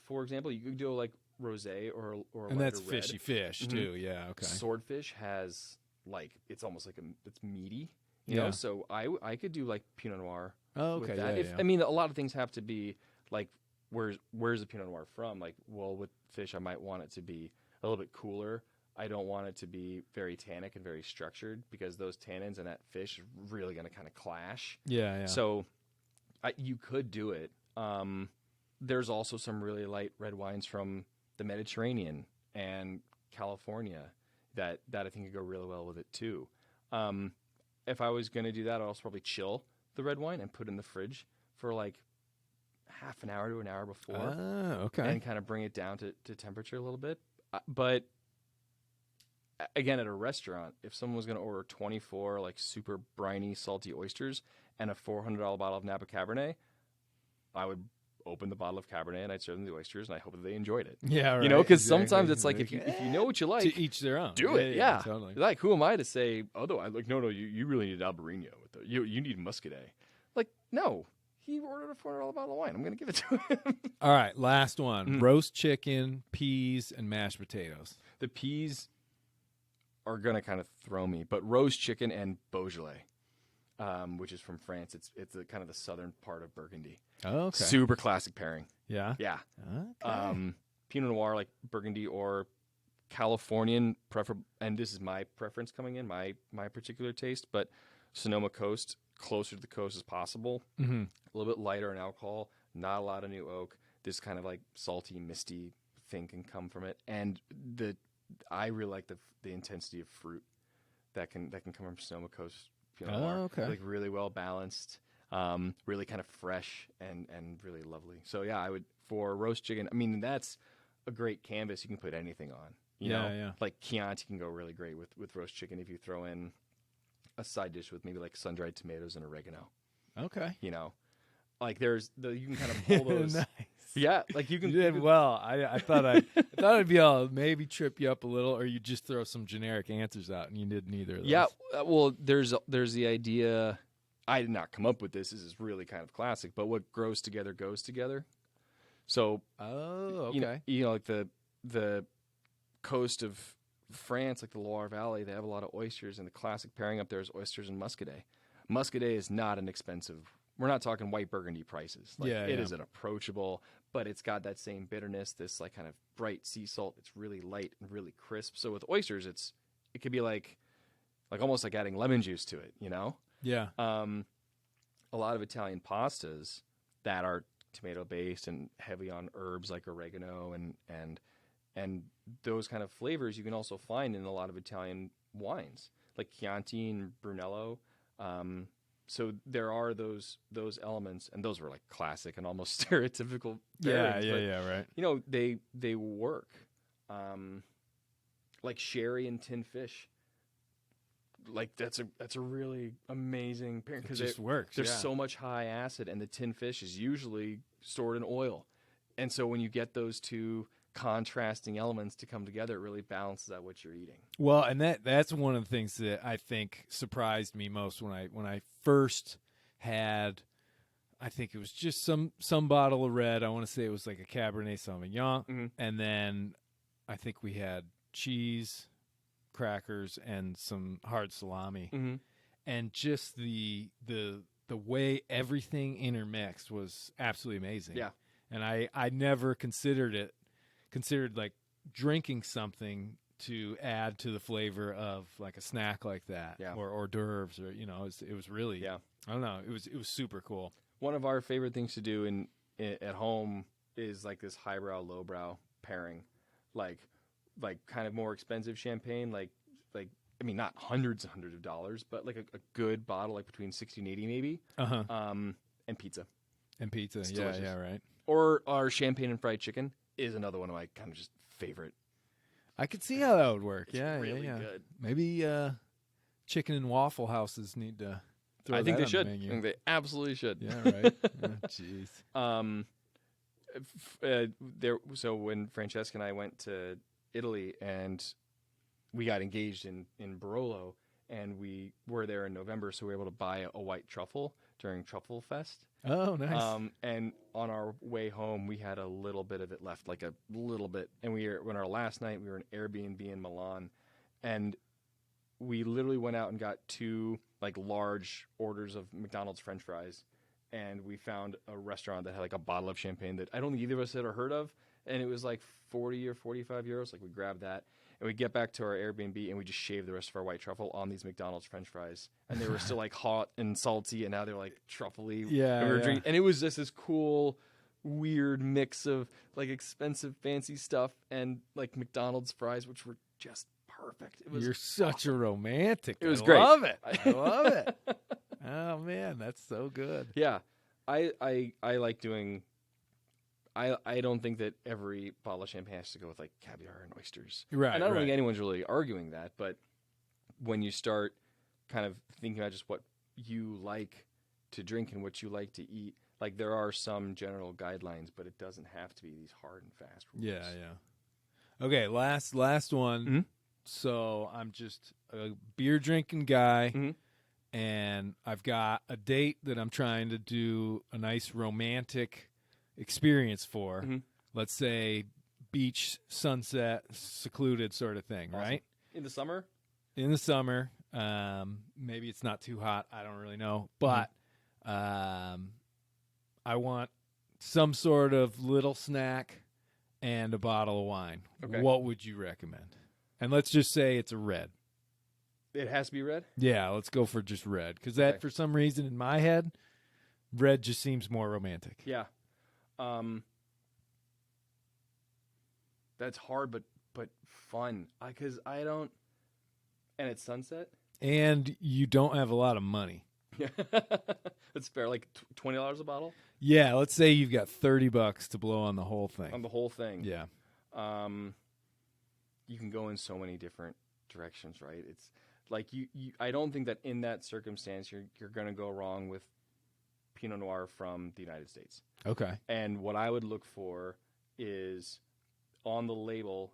for example, you could do like rosé or and that's red. fishy fish too. Yeah, okay. Swordfish has like it's almost like it's meaty, you know. So I could do like Pinot Noir. Oh, okay. With that. I mean, a lot of things have to be like where's the Pinot Noir from? Like, well, with fish, I might want it to be a little bit cooler. I don't want it to be very tannic and very structured because those tannins and that fish are really going to kind of clash. Yeah. So you could do it. There's also some really light red wines from the Mediterranean and California that I think could go really well with it too. If I was going to do that, I'd also probably chill the red wine and put it in the fridge for like half an hour to an hour before. Okay. And kind of bring it down to temperature a little bit. But again, at a restaurant, if someone was going to order 24 like super briny, salty oysters and a $400 bottle of Napa Cabernet, I would open the bottle of Cabernet and I'd serve them the oysters and I hope that they enjoyed it. Yeah, right. You know, because sometimes it's like if you know what you like, to each their own. Do it. Yeah. Totally. Like, who am I to say otherwise? Like, no, you really need Albarino. You need Muscadet. Like, no. He ordered a $400 bottle of wine. I'm going to give it to him. All right, last one. Roast chicken, peas, and mashed potatoes. The peas are going to kind of throw me, but roast chicken and Beaujolais, which is from France. It's kind of the southern part of Burgundy. Oh, okay. Super classic pairing. Yeah? Yeah. Okay. Pinot Noir, like Burgundy or Californian, and this is my preference coming in, my particular taste, but Sonoma Coast, closer to the coast as possible. Mm-hmm. A little bit lighter in alcohol, not a lot of new oak. This kind of like salty, misty thing can come from it, and I really like the intensity of fruit that can come from Sonoma Coast Pinot Noir. Okay. Like really well balanced, really kind of fresh and really lovely. So yeah, I would for roast chicken. I mean, that's a great canvas. You can put anything on. You know? Yeah. Like Chianti can go really great with roast chicken if you throw in a side dish with maybe like sun-dried tomatoes and oregano. Okay. You know, like you can kind of pull those. Nice. Yeah, like you can. You did well. I thought I'd be able to maybe trip you up a little, or you just throw some generic answers out, and you did neither of those. Yeah, well, there's the idea. I did not come up with this. This is really kind of classic. But what grows together goes together. So, okay. You know, like the coast of France, like the Loire Valley, they have a lot of oysters, and the classic pairing up there is oysters and Muscadet. Muscadet is not an expensive. We're not talking white Burgundy prices. Like, it is an approachable, but it's got that same bitterness, this like kind of bright sea salt. It's really light and really crisp. So with oysters, it could be like almost like adding lemon juice to it, you know? Yeah. A lot of Italian pastas that are tomato based and heavy on herbs like oregano and those kind of flavors you can also find in a lot of Italian wines, like Chianti and Brunello. So there are those elements, and those were like classic and almost stereotypical pairings. Right. You know, they work. Like sherry and tin fish. Like that's a really amazing pairing because it just works. There's so much high acid, and the tin fish is usually stored in oil, and so when you get those two contrasting elements to come together, it really balances out what you're eating. Well, and that's one of the things that I think surprised me most when I first had. I think it was just some bottle of red. I want to say it was like a Cabernet Sauvignon, and then I think we had cheese, crackers, and some hard salami, and just the way everything intermixed was absolutely amazing. Yeah, and I never considered like drinking something to add to the flavor of like a snack like that, or hors d'oeuvres, or it was really I don't know, it was super cool. One of our favorite things to do at home is like this highbrow lowbrow pairing, like kind of more expensive champagne, like I mean, not hundreds and hundreds of dollars, but like a good bottle, like between 60 and 80 maybe. And pizza. It's delicious. Yeah, right. Or our champagne and fried chicken is another one of my kind of just favorite. I could see how that would work. It's really good. Maybe chicken and waffle houses need to throw I think that they on should. the menu. I think they absolutely should. Yeah, right. Jeez. So when Francesca and I went to Italy and we got engaged in Barolo, and we were there in November, so we were able to buy a white truffle during Truffle Fest. Oh, nice. And on our way home, we had a little bit of it left, like a little bit. And when our last night, we were in Airbnb in Milan, and we literally went out and got 2 like large orders of McDonald's French fries, and we found a restaurant that had like a bottle of champagne that I don't think either of us had ever heard of, and it was like 40 or 45 euros. Like we grabbed that, and we get back to our Airbnb, and we just shaved the rest of our white truffle on these McDonald's French fries, and they were still like hot and salty, and now they're like truffly. Yeah, and we were drinking, and it was just this cool, weird mix of like expensive, fancy stuff and like McDonald's fries, which were just perfect. It was You're such a romantic. It was I great. Love it. I love it. Oh man, that's so good. Yeah, I like doing. I don't think that every bottle of champagne has to go with like caviar and oysters. Right. And I don't think anyone's really arguing that. But when you start kind of thinking about just what you like to drink and what you like to eat, like there are some general guidelines, but it doesn't have to be these hard and fast rules. Yeah. Okay, last one. So I'm just a beer drinking guy, and I've got a date that I'm trying to do a nice romantic experience for. Let's say beach, sunset, secluded sort of thing, Awesome. right? In the summer? In the summer. Maybe it's not too hot. I don't really know. But I want some sort of little snack and a bottle of wine. Okay. What would you recommend? And let's just say it's a red. It has to be red? Yeah, let's go for just red. Because that, for some reason, in my head, red just seems more romantic. Yeah. That's hard, but fun. Because I don't... And it's sunset? And you don't have a lot of money. Yeah. That's fair. Like $20 a bottle? Yeah, let's say you've got $30 to blow on the whole thing. On the whole thing. Yeah. You can go in so many different directions, right? It's like you I don't think that in that circumstance you're going to go wrong with Pinot Noir from the United States. Okay. And what I would look for is on the label,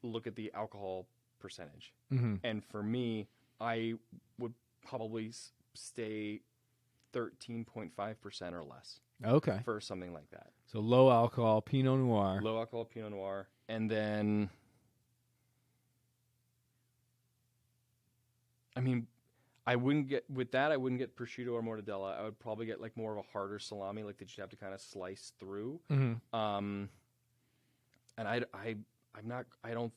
look at the alcohol percentage. And for me, I would probably stay 13.5% or less. Okay. For something like that. So low alcohol Pinot Noir. Low alcohol Pinot Noir. And then, I mean, I wouldn't get prosciutto or mortadella. I would probably get like more of a harder salami, like that you'd have to kind of slice through. And I don't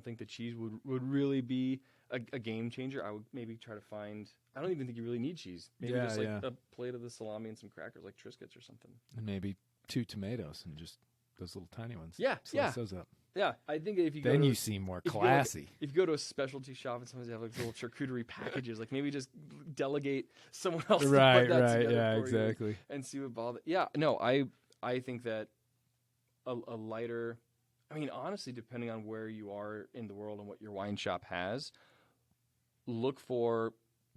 think the cheese would really be a game changer. I would maybe try to find. I don't even think you really need cheese. Maybe just like a plate of the salami and some crackers, like Triscuits or something. And maybe 2 tomatoes and just those little tiny ones. Yeah, Slice those up. Yeah, I think if you go Then to, you seem more if you go, classy. if you go to a specialty shop and sometimes they have like little charcuterie packages, like maybe just delegate someone else to Right, put that right, together yeah, for exactly. you and see what bother. Yeah, no, I think that a lighter. I mean, honestly, depending on where you are in the world and what your wine shop has, look for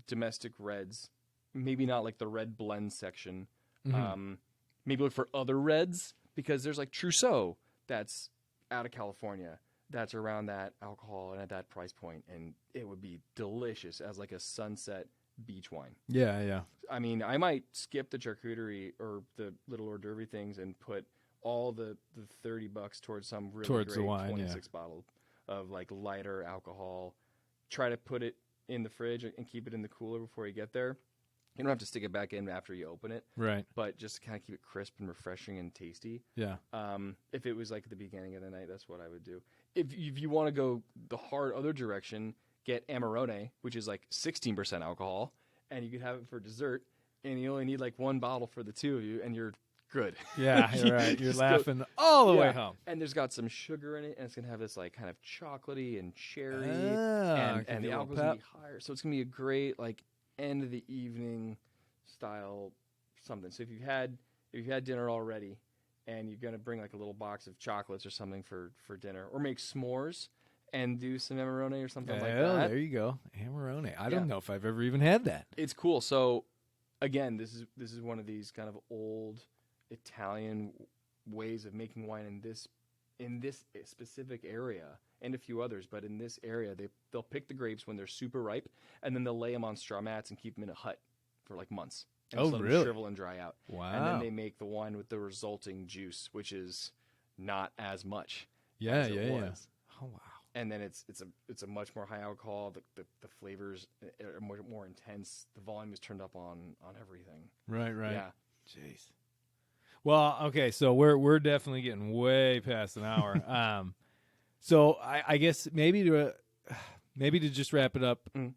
domestic reds. Maybe not like the red blend section. Mhm. Maybe look for other reds because there's like Trousseau that's out of California that's around that alcohol and at that price point, and it would be delicious as like a sunset beach wine. Yeah, yeah. I mean, I might skip the charcuterie or the little hors d'oeuvre things and put all the $30 towards some really Towards the great wine, 26 bottle of like lighter alcohol. Try to put it in the fridge and keep it in the cooler before you get there. You don't have to stick it back in after you open it, Right. but just to kind of keep it crisp and refreshing and tasty. Yeah. If it was like at the beginning of the night, that's what I would do. If you want to go the hard other direction, get Amarone, which is like 16% alcohol, and you could have it for dessert, and you only need like one bottle for the two of you, and you're good. Yeah, you're right. You're Just laughing all the way yeah. home. And there's got some sugar in it, and it's gonna have this like kind of chocolatey and cherry, Ah, and the alcohol's gonna be higher, so it's gonna be a great like end of the evening style something. So if you've had dinner already, and you're gonna bring like a little box of chocolates or something for dinner, or make s'mores and do some Amarone or something like that. There you go. Amarone. I Yeah. don't know if I've ever even had that. It's cool. So again, this is one of these kind of old Italian ways of making wine in this specific area and a few others, but in this area they'll pick the grapes when they're super ripe, and then they'll lay them on straw mats and keep them in a hut for like months. And Oh, just let them really? shrivel and dry out. Wow. And then they make the wine with the resulting juice, which is not as much. Yeah, as it yeah, yeah. was. Oh, wow. And then it's a much more high alcohol. The flavors are more intense. The volume is turned up on everything. Right, right. Yeah. Jeez. Well, okay, so we're definitely getting way past an hour. So I guess maybe to just wrap it up. Mm.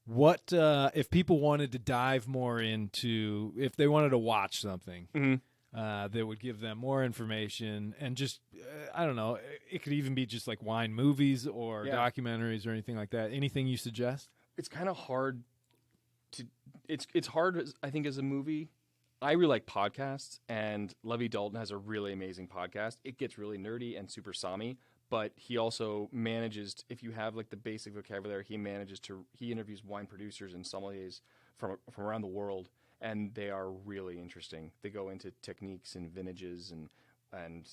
What if people wanted to dive more into, if they wanted to watch something that would give them more information, and just I don't know, it could even be just like wine movies or documentaries or anything like that. Anything you suggest? It's kind of hard to. It's hard, I think, as a movie. I really like podcasts, and Levy Dalton has a really amazing podcast. It gets really nerdy and super sommy, but he also manages, if you have like the basic vocabulary, he interviews wine producers and sommeliers from around the world, and they are really interesting. They go into techniques and vintages and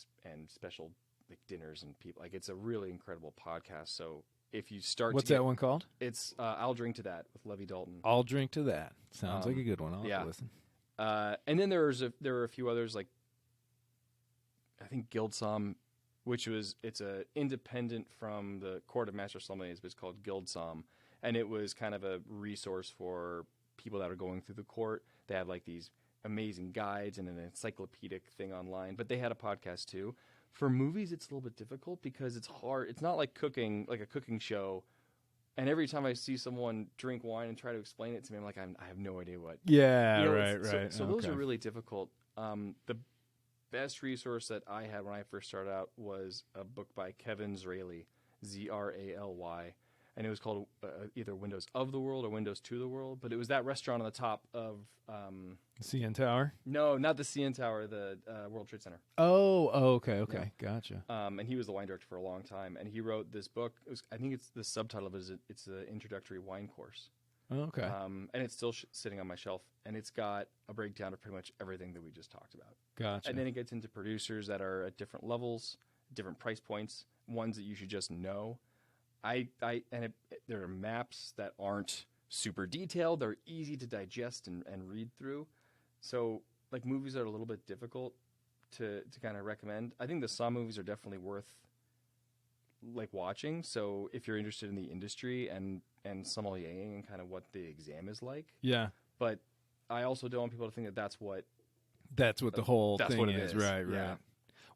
special like dinners and people. Like, it's a really incredible podcast. So if you start, What's that one called? It's I'll Drink to That with Levy Dalton. I'll Drink to That. Sounds like a good one. I'll have to listen. And then there are a few others, like I think Guild Somm, it's a independent from the Court of Master Sommeliers, but it's called Guild Somm, and it was kind of a resource for people that are going through the court. They have like these amazing guides and an encyclopedic thing online, but they had a podcast too. For movies, it's a little bit difficult because it's hard. It's not like cooking, like a cooking show. And every time I see someone drink wine and try to explain it to me, I'm like, I have no idea what. Yeah, You know, right. So those are really difficult. The best resource that I had when I first started out was a book by Kevin Zraly, Zraly, and it was called either Windows of the World or Windows to the World. But it was that restaurant on the top of CN Tower? No, not the CN Tower, the World Trade Center. Oh, okay, gotcha. And he was the wine director for a long time, and he wrote this book. I think it's the subtitle of it is it's the Introductory Wine Course. Okay. And it's still sitting on my shelf, and it's got a breakdown of pretty much everything that we just talked about. Gotcha. And then it gets into producers that are at different levels, different price points, ones that you should just know. There are maps that aren't super detailed. They're easy to digest and read through. So, like, movies are a little bit difficult to kind of recommend. I think the Somm movies are definitely worth like watching. So if you're interested in the industry and sommeliering and kind of what the exam is like. Yeah. But I also don't want people to think that that's what the whole thing what it is. is. Right, Yeah. right.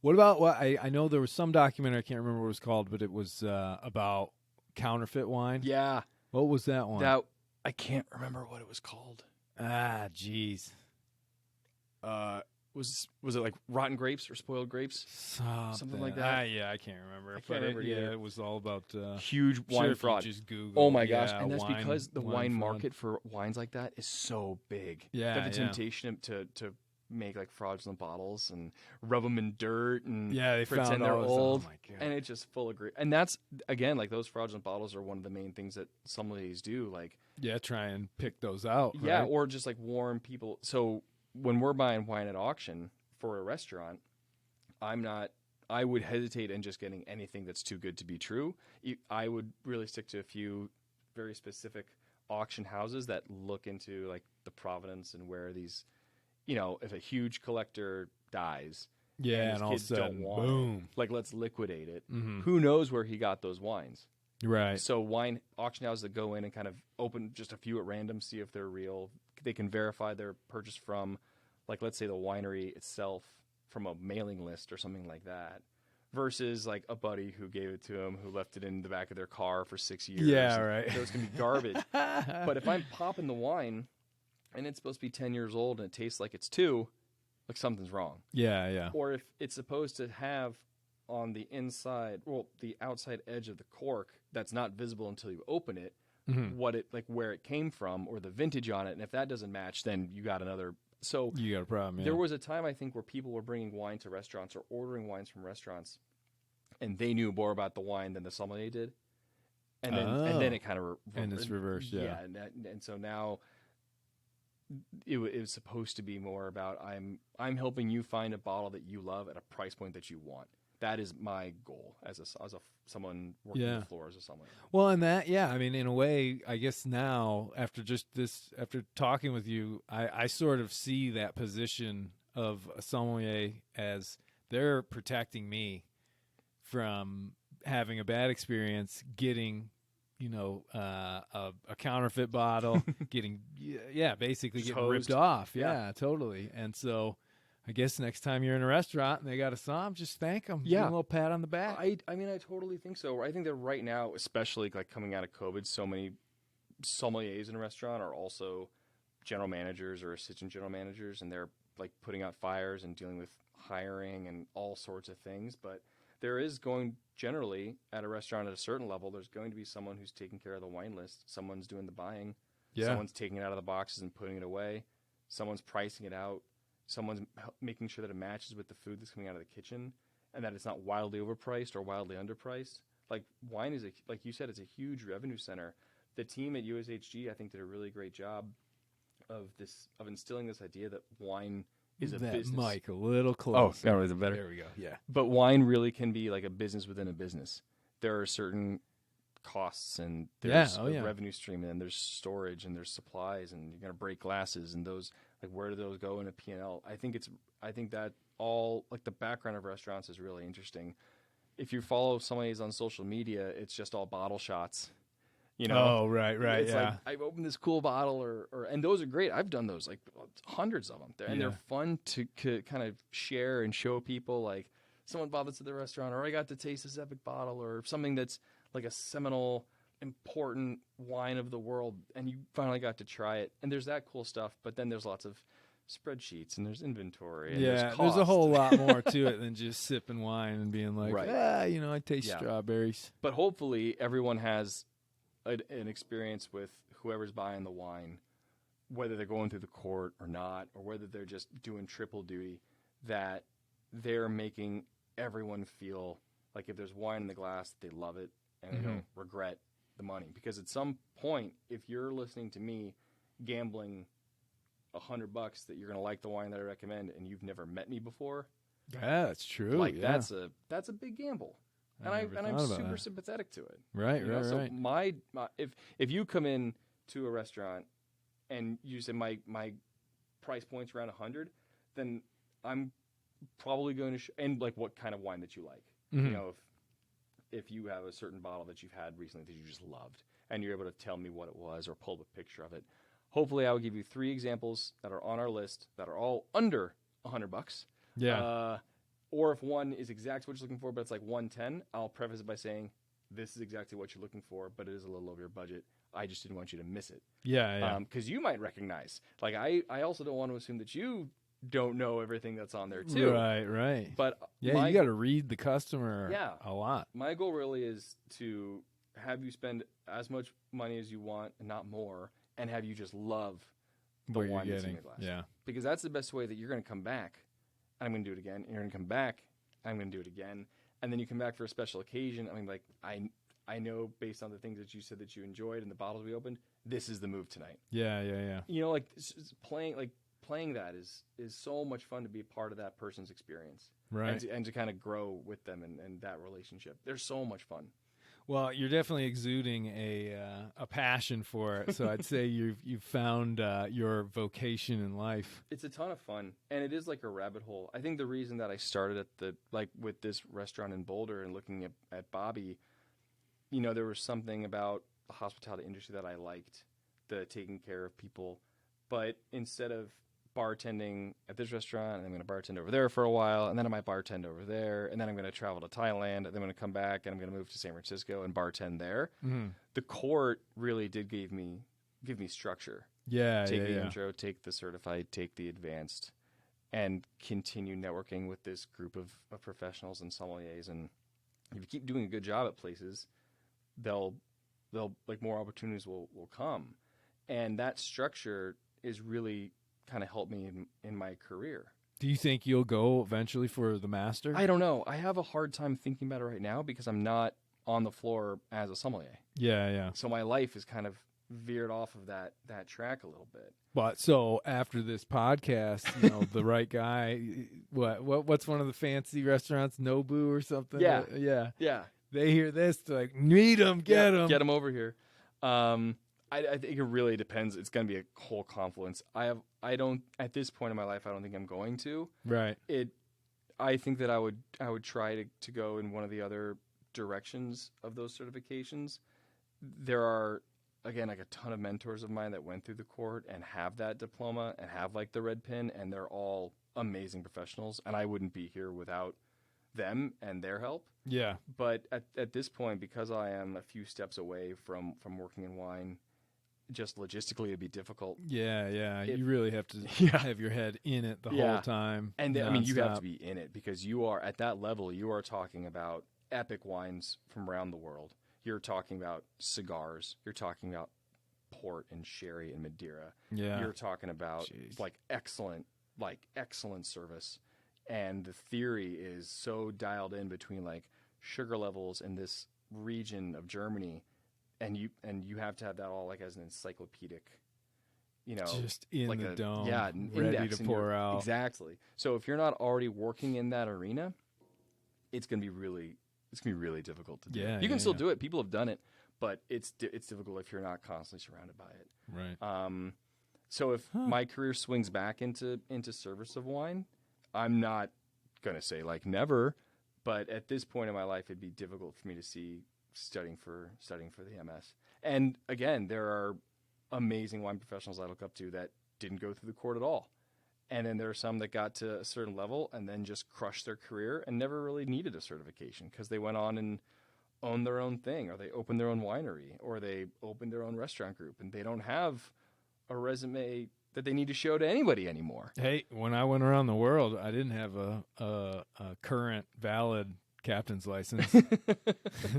What about I know there was some documentary, I can't remember what it was called, but it was about counterfeit wine. Yeah. What was that one? I can't remember what it was called. Ah, jeez. was it like rotten grapes or spoiled grapes? Something like that. Yeah, I can't remember. I can't remember either. Yeah, it was all about Huge sure wine if you fraud. just Google, Oh my gosh! yeah, And that's wine- because the wine fraud. market for wines like that is so big. Yeah, They have the yeah. temptation to make like fraudulent bottles and rub them in dirt and Yeah, they pretend found they're all this- old. Oh my god! And it's just full of great. And that's again like those fraudulent bottles are one of the main things that sommeliers do. Like Yeah, try and pick those out. yeah, right? or just like warn people. So when we're buying wine at auction for a restaurant, I would hesitate in just getting anything that's too good to be true. I would really stick to a few very specific auction houses that look into like the provenance and where these, if a huge collector dies, yeah, his and all of a kids don't sudden, want it, boom! like let's liquidate it. Mhm. Who knows where he got those wines? Right. So wine auction houses that go in and kind of open just a few at random, see if they're real. They can verify their purchase from, like, let's say the winery itself from a mailing list or something like that, versus like a buddy who gave it to him, who left it in the back of their car for 6 years. Yeah, right. Those can be garbage. But if I'm popping the wine and it's supposed to be 10 years old and it tastes like it's 2, like something's wrong. Yeah, yeah. Or if it's supposed to have on the inside, well, the outside edge of the cork that's not visible until you open it, what it like where it came from or the vintage on it, and if that doesn't match, then you got another. So You got a problem. Yeah. there was a time I think where people were bringing wine to restaurants or ordering wines from restaurants, and they knew more about the wine than the sommelier did, and then it kind of and it's reversed. Yeah. and so now it was supposed to be more about I'm helping you find a bottle that you love at a price point that you want. That is my goal as someone working the floor as a sommelier. Well, and that, yeah, I mean, in a way, I guess now after talking with you, I sort of see that position of a sommelier as they're protecting me from having a bad experience, getting, a counterfeit bottle, basically Just getting hosed. ripped off. Yeah. Yeah, totally. And so I guess next time you're in a restaurant and they got a somm, just thank them. Yeah. Give 'em a little pat on the back. I mean, I totally think so. I think that right now, especially like coming out of COVID, so many sommeliers in a restaurant are also general managers or assistant general managers, and they're like putting out fires and dealing with hiring and all sorts of things. But there is going generally at a restaurant at a certain level, there's going to be someone who's taking care of the wine list. Someone's doing the buying. Yeah. Someone's taking it out of the boxes and putting it away. Someone's pricing it out. Someone's making sure that it matches with the food that's coming out of the kitchen and that it's not wildly overpriced or wildly underpriced. Like wine is, like you said, it's a huge revenue center. The team at USHG, I think, did a really great job of instilling this idea that wine is a that business. mic a little close. Oh, is it better? There we go. Yeah. But wine really can be like a business within a business. There are certain costs and there's a revenue stream and there's storage and there's supplies and you're going to break glasses and those, like, where do those go in a P&L? I think that all, like, the background of restaurants is really interesting. If you follow somebody's on social media, it's just all bottle shots. Oh, right, It's yeah. like, I've opened this cool bottle or and those are great. I've done those, like, hundreds of them. And they're fun to kind of share and show people, like, someone bought this at the restaurant, or I got to taste this epic bottle, or something that's like a seminal, important wine of the world, and you finally got to try it. And there's that cool stuff, but then there's lots of spreadsheets, and there's inventory, and there's there's a cost. whole lot more to it than just sipping wine and being like, Right. I taste Yeah. strawberries. But hopefully everyone has an experience with whoever's buying the wine, whether they're going through the court or not, or whether they're just doing triple duty, that they're making everyone feel like if there's wine in the glass, they love it and they don't regret the money. Because at some point, if you're listening to me gambling $100 that you're going to like the wine that I recommend and you've never met me before, Yeah, that's true. like yeah. that's a big gamble. I And never I'm thought about super that. sympathetic to it. Right, You know, right, so right. my if you come in to a restaurant and you say my price point's around 100, then I'm probably going to and like what kind of wine that you like. Mm-hmm. You know, if you have a certain bottle that you've had recently that you just loved and you're able to tell me what it was or pull a picture of it, hopefully I will give you 3 examples that are on our list that are all under $100. Yeah. Or if one is exactly what you're looking for, but it's like 110, I'll preface it by saying, this is exactly what you're looking for, but it is a little over your budget. I just didn't want you to miss it. Yeah. Because you might recognize. Like, I also don't want to assume that you don't know everything that's on there too. Right. But Yeah, you got to read the customer a lot. My goal really is to have you spend as much money as you want and not more, and have you just love the What you're wine that's in getting. your glass. Yeah. Because that's the best way that you're going to come back. I'm going to do it again. And you're going to come back. I'm going to do it again. And then you come back for a special occasion. I mean, like, I know based on the things that you said that you enjoyed and the bottles we opened, this is the move tonight. Yeah. You know, like playing that is so much fun to be a part of that person's experience. Right. And to kind of grow with them and that relationship. They're so much fun. Well, you're definitely exuding a passion for it. So I'd say you've found your vocation in life. It's a ton of fun, and it is like a rabbit hole. I think the reason that I started with this restaurant in Boulder and looking at Bobby, you know, there was something about the hospitality industry that I liked, the taking care of people. But instead of bartending at this restaurant, and I'm going to bartend over there for a while, and then I might bartend over there, and then I'm going to travel to Thailand, and then I'm going to come back, and I'm going to move to San Francisco and bartend there. Mm-hmm. The court really did give me structure. Yeah, take the intro, take the certified, take the advanced, and continue networking with this group of professionals and sommeliers. And if you keep doing a good job at places, they'll like more opportunities will come. And that structure is really kind of helped me in my career. Do you think you'll go eventually for the master? I don't know. I have a hard time thinking about it right now because I'm not on the floor as a sommelier. Yeah. So my life is kind of veered off of that track a little bit. But so after this podcast, you know, the right guy, what's one of the fancy restaurants, Nobu or something? Yeah. They hear this, they're like, meet him, get him over here. I think it really depends. It's going to be a whole confluence. I don't at this point in my life, I don't think I'm going to. Right. I think that I would try to go in one of the other directions of those certifications. There are, again, like a ton of mentors of mine that went through the court and have that diploma and have like the red pin, and they're all amazing professionals, and I wouldn't be here without them and their help. Yeah. But at this point, because I am a few steps away from working in wine, just logistically it'd be difficult. Yeah. You really have to have your head in it the whole time. And I mean, you have to be in it because you are at that level. You are talking about epic wines from around the world. You're talking about cigars. You're talking about port and sherry and Madeira. Yeah. You're talking about excellent service. And the theory is so dialed in between like sugar levels in this region of Germany. And you have to have that all like as an encyclopedic, you know, just in like the dome, ready to pour out. Exactly. So if you're not already working in that arena, it's gonna be really difficult to do. You can still do it. People have done it, but it's difficult if you're not constantly surrounded by it. Right. So if my career swings back into service of wine, I'm not gonna say like never, but at this point in my life, it'd be difficult for me to see studying for the MS. And again, there are amazing wine professionals I look up to that didn't go through the court at all. And then there are some that got to a certain level and then just crushed their career and never really needed a certification because they went on and owned their own thing, or they opened their own winery, or they opened their own restaurant group, and they don't have a resume that they need to show to anybody anymore. Hey, when I went around the world, I didn't have a current valid captain's license.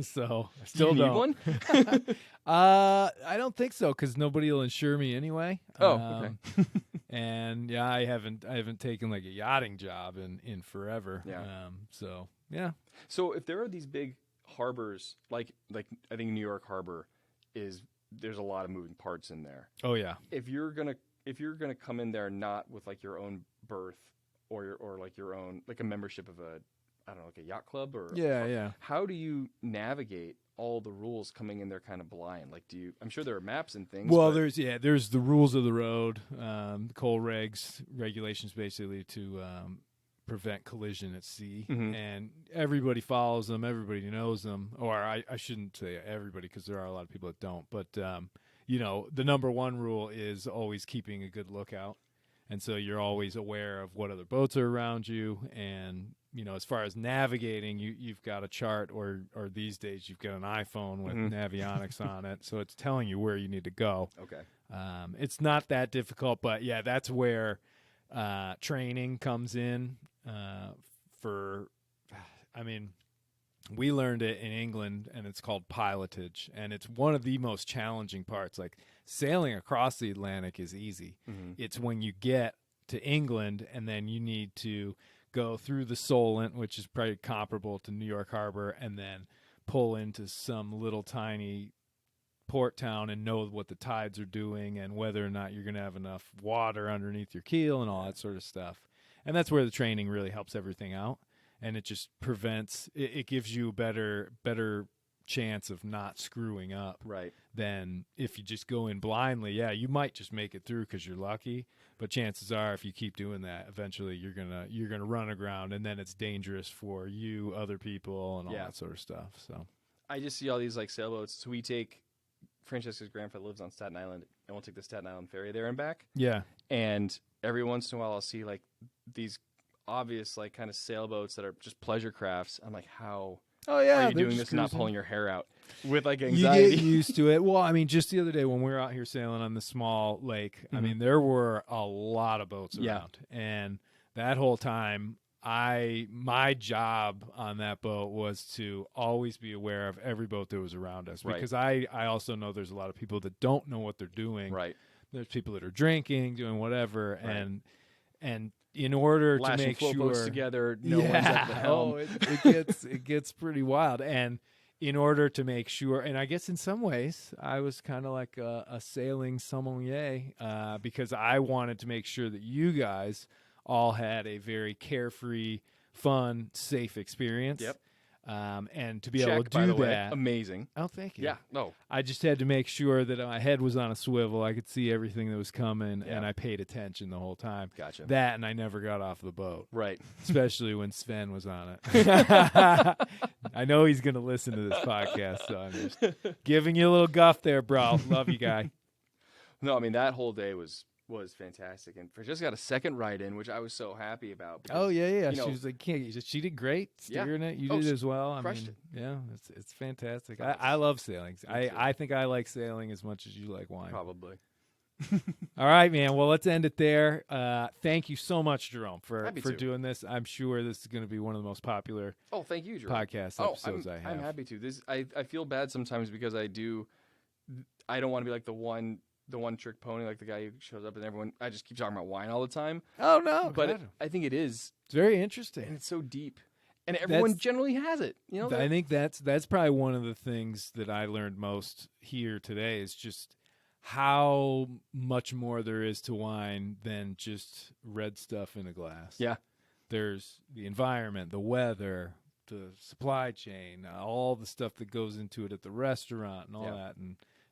So I still need don't. One? I don't think so because nobody will insure me anyway. Okay. And I haven't taken like a yachting job in forever. Yeah. So if there are these big harbors, like I think New York Harbor there's a lot of moving parts in there. Oh yeah. If you're gonna come in there not with like your own berth or like your own like a membership of like a yacht club or how do you navigate all the rules coming in there kind of blind? Like I'm sure there are maps and things. Well, there's the rules of the road, the coal regulations basically to prevent collision at sea, and everybody follows them, everybody knows them, or I shouldn't say everybody because there are a lot of people that don't, but the number one rule is always keeping a good lookout. And so you're always aware of what other boats are around you. And, as far as navigating, you've got a chart or these days you've got an iPhone with Navionics on it. So it's telling you where you need to go. Okay. It's not that difficult, but that's where training comes in we learned it in England, and it's called pilotage, and it's one of the most challenging parts. Like, sailing across the Atlantic is easy. Mm-hmm. It's when you get to England, and then you need to go through the Solent, which is probably comparable to New York Harbor, and then pull into some little tiny port town and know what the tides are doing and whether or not you're going to have enough water underneath your keel and all that sort of stuff. And that's where the training really helps everything out. And it just prevents, it gives you a better chance of not screwing up. Right. Than if you just go in blindly. Yeah, you might just make it through because you're lucky, but chances are if you keep doing that, eventually you're gonna run aground, and then it's dangerous for you, other people, and all that sort of stuff. So I just see all these like sailboats. So we take, Francesca's grandfather lives on Staten Island, and we'll take the Staten Island ferry there and back. Yeah. And every once in a while I'll see like these obvious like kind of sailboats that are just pleasure crafts. I'm like, how are you doing this and not pulling your hair out with like anxiety? You get used to it. Well, I mean, just the other day when we were out here sailing on the small lake, I mean, there were a lot of boats around, and that whole time, my job on that boat was to always be aware of every boat that was around us, because I also know there's a lot of people that don't know what they're doing. Right. There's people that are drinking, doing whatever, and in order to make float sure boats together, no one's at the helm. it gets pretty wild. And in order to make sure, and I guess in some ways I was kind of like a sailing sommelier, because I wanted to make sure that you guys all had a very carefree, fun, safe experience. Yep. And to be able to do by the that, way, amazing. Oh, thank you. Yeah, no. I just had to make sure that my head was on a swivel. I could see everything that was coming, and I paid attention the whole time. Gotcha. That, and I never got off the boat. Right. Especially when Sven was on it. I know he's going to listen to this podcast, so I'm just giving you a little guff there, bro. Love you, guy. No, I mean, that whole day was fantastic, and Francesca got a second ride in, which I was so happy about. Because, she was like, she did great steering it. You did as well. Crushed it. Yeah, it's fantastic. I love sailing. I think I like sailing as much as you like wine. Probably. All right, man. Well, let's end it there. Thank you so much, Jerome, for doing this. I'm sure this is going to be one of the most popular thank you, Jerome. podcast episodes I have. I'm happy to. I feel bad sometimes because I don't want to be like the one trick pony, like the guy who shows up and I just keep talking about wine all the time. Oh, no. But I think it is. It's very interesting. And it's so deep. And everyone generally has it. I think that's probably one of the things that I learned most here today is just how much more there is to wine than just red stuff in a glass. Yeah. There's the environment, the weather, the supply chain, all the stuff that goes into it at the restaurant and all that,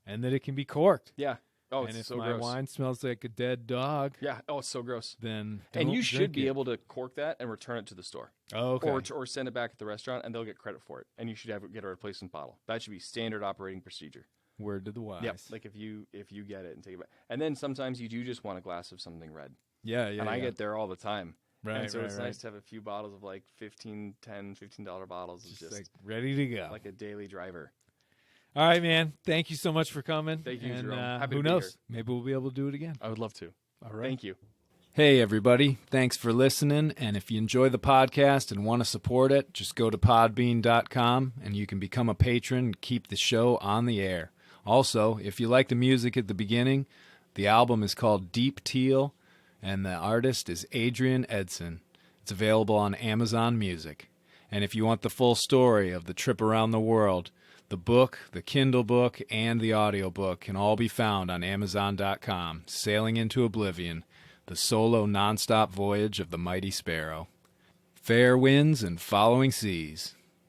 and that it can be corked. Yeah. Oh, and it's if so my gross. wine smells like a dead dog, it's so gross. Then and you should be it. able to cork that and return it to the store. Oh, okay. Or send it back at the restaurant, and they'll get credit for it. And you should get a replacement bottle. That should be standard operating procedure. Word to the wise. Yep. Like if you get it and take it back, and then sometimes you do just want a glass of something red. Yeah. And I get there all the time. Right. And so it's nice to have a few bottles of like $15 bottles of just like ready to go, like a daily driver. All right, man. Thank you so much for coming. Thank you, and, Jerome. Happy who to be knows? here. Maybe we'll be able to do it again. I would love to. All right. Thank you. Hey, everybody. Thanks for listening. And if you enjoy the podcast and want to support it, just go to podbean.com and you can become a patron and keep the show on the air. Also, if you like the music at the beginning, the album is called Deep Teal, and the artist is Adrian Edson. It's available on Amazon Music. And if you want the full story of the trip around the world, the book, the Kindle book, and the audiobook can all be found on Amazon.com. Sailing into Oblivion, the solo nonstop voyage of the Mighty Sparrow. Fair winds and following seas.